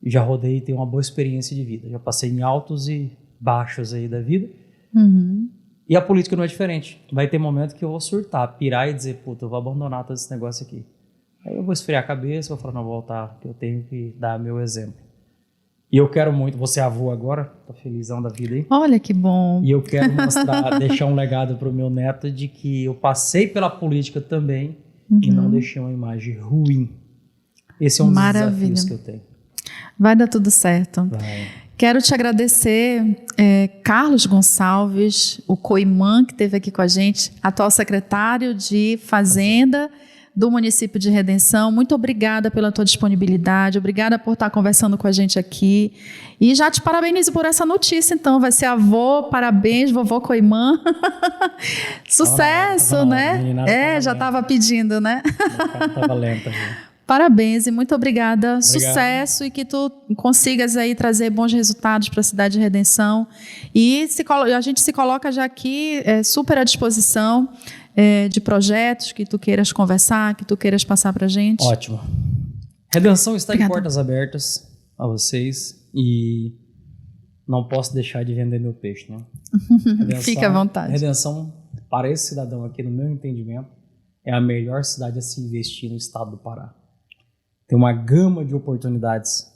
já rodei e tenho uma boa experiência de vida. Já passei em altos e baixos aí da vida. E a política não é diferente. Vai ter momento que eu vou surtar, pirar e dizer, puta, eu vou abandonar todo esse negócio aqui. Aí eu vou esfriar a cabeça, vou falar, não, vou voltar, que eu tenho que dar meu exemplo. E eu quero muito, você é avô agora, tá felizão da vida aí. Olha que bom. E eu quero mostrar, deixar um legado pro meu neto de que eu passei pela política também e não deixei uma imagem ruim. Esse é um dos desafios que eu tenho. Vai dar tudo certo. Vai. Quero te agradecer, Carlos Gonçalves, o Coimã, que esteve aqui com a gente, atual secretário de Fazenda do município de Redenção. Muito obrigada pela tua disponibilidade, obrigada por estar conversando com a gente aqui. E já te parabenizo por essa notícia, então. Vai ser avô, parabéns, vovô Coimã. Sucesso, né? Já estava pedindo, né? Estava lenta, viu? Parabéns e muito obrigada. Sucesso e que tu consigas aí trazer bons resultados para a cidade de Redenção. E a gente se coloca já aqui super à disposição de projetos que tu queiras conversar, que tu queiras passar para a gente. Ótimo. Redenção está de portas abertas a vocês e não posso deixar de vender meu peixe, né? Fica à vontade. Redenção, para esse cidadão aqui, no meu entendimento, é a melhor cidade a se investir no estado do Pará. Tem uma gama de oportunidades,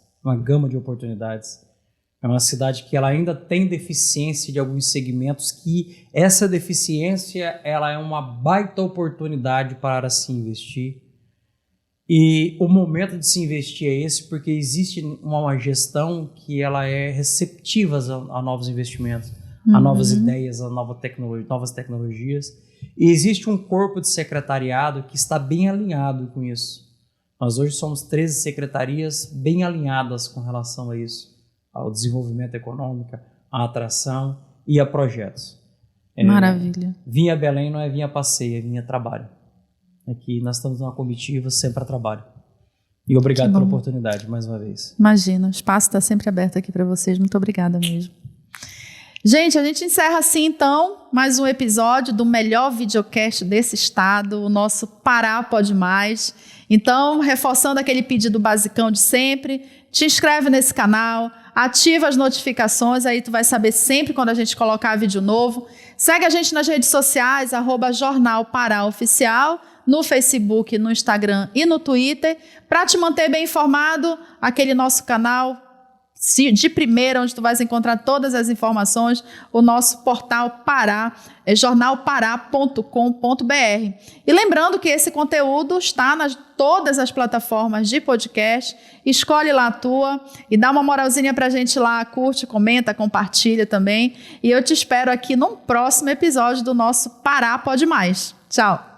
É uma cidade que ela ainda tem deficiência de alguns segmentos, que essa deficiência ela é uma baita oportunidade para se investir. E o momento de se investir é esse, porque existe uma gestão que ela é receptiva a novos investimentos, a novas ideias, a novas tecnologias. E existe um corpo de secretariado que está bem alinhado com isso. Nós hoje somos 13 secretarias bem alinhadas com relação a isso, ao desenvolvimento econômico, à atração e a projetos. Maravilha. Vinha Belém não é vinha passeio, é vinha trabalho. Aqui nós estamos numa comitiva sempre a trabalho. E obrigado pela oportunidade mais uma vez. Imagina, o espaço está sempre aberto aqui para vocês. Muito obrigada mesmo. Gente, a gente encerra assim então mais um episódio do melhor videocast desse estado, o nosso Pará Pode Mais. Então, reforçando aquele pedido basicão de sempre, te inscreve nesse canal, ativa as notificações, aí tu vai saber sempre quando a gente colocar vídeo novo. Segue a gente nas redes sociais, @Jornal Pará Oficial, no Facebook, no Instagram e no Twitter, para te manter bem informado, aquele nosso canal de primeira, onde tu vais encontrar todas as informações, o nosso portal Pará, é jornalpará.com.br. E lembrando que esse conteúdo está nas todas as plataformas de podcast, escolhe lá a tua e dá uma moralzinha pra gente lá, curte, comenta, compartilha também. E eu te espero aqui num próximo episódio do nosso Pará Pode Mais. Tchau!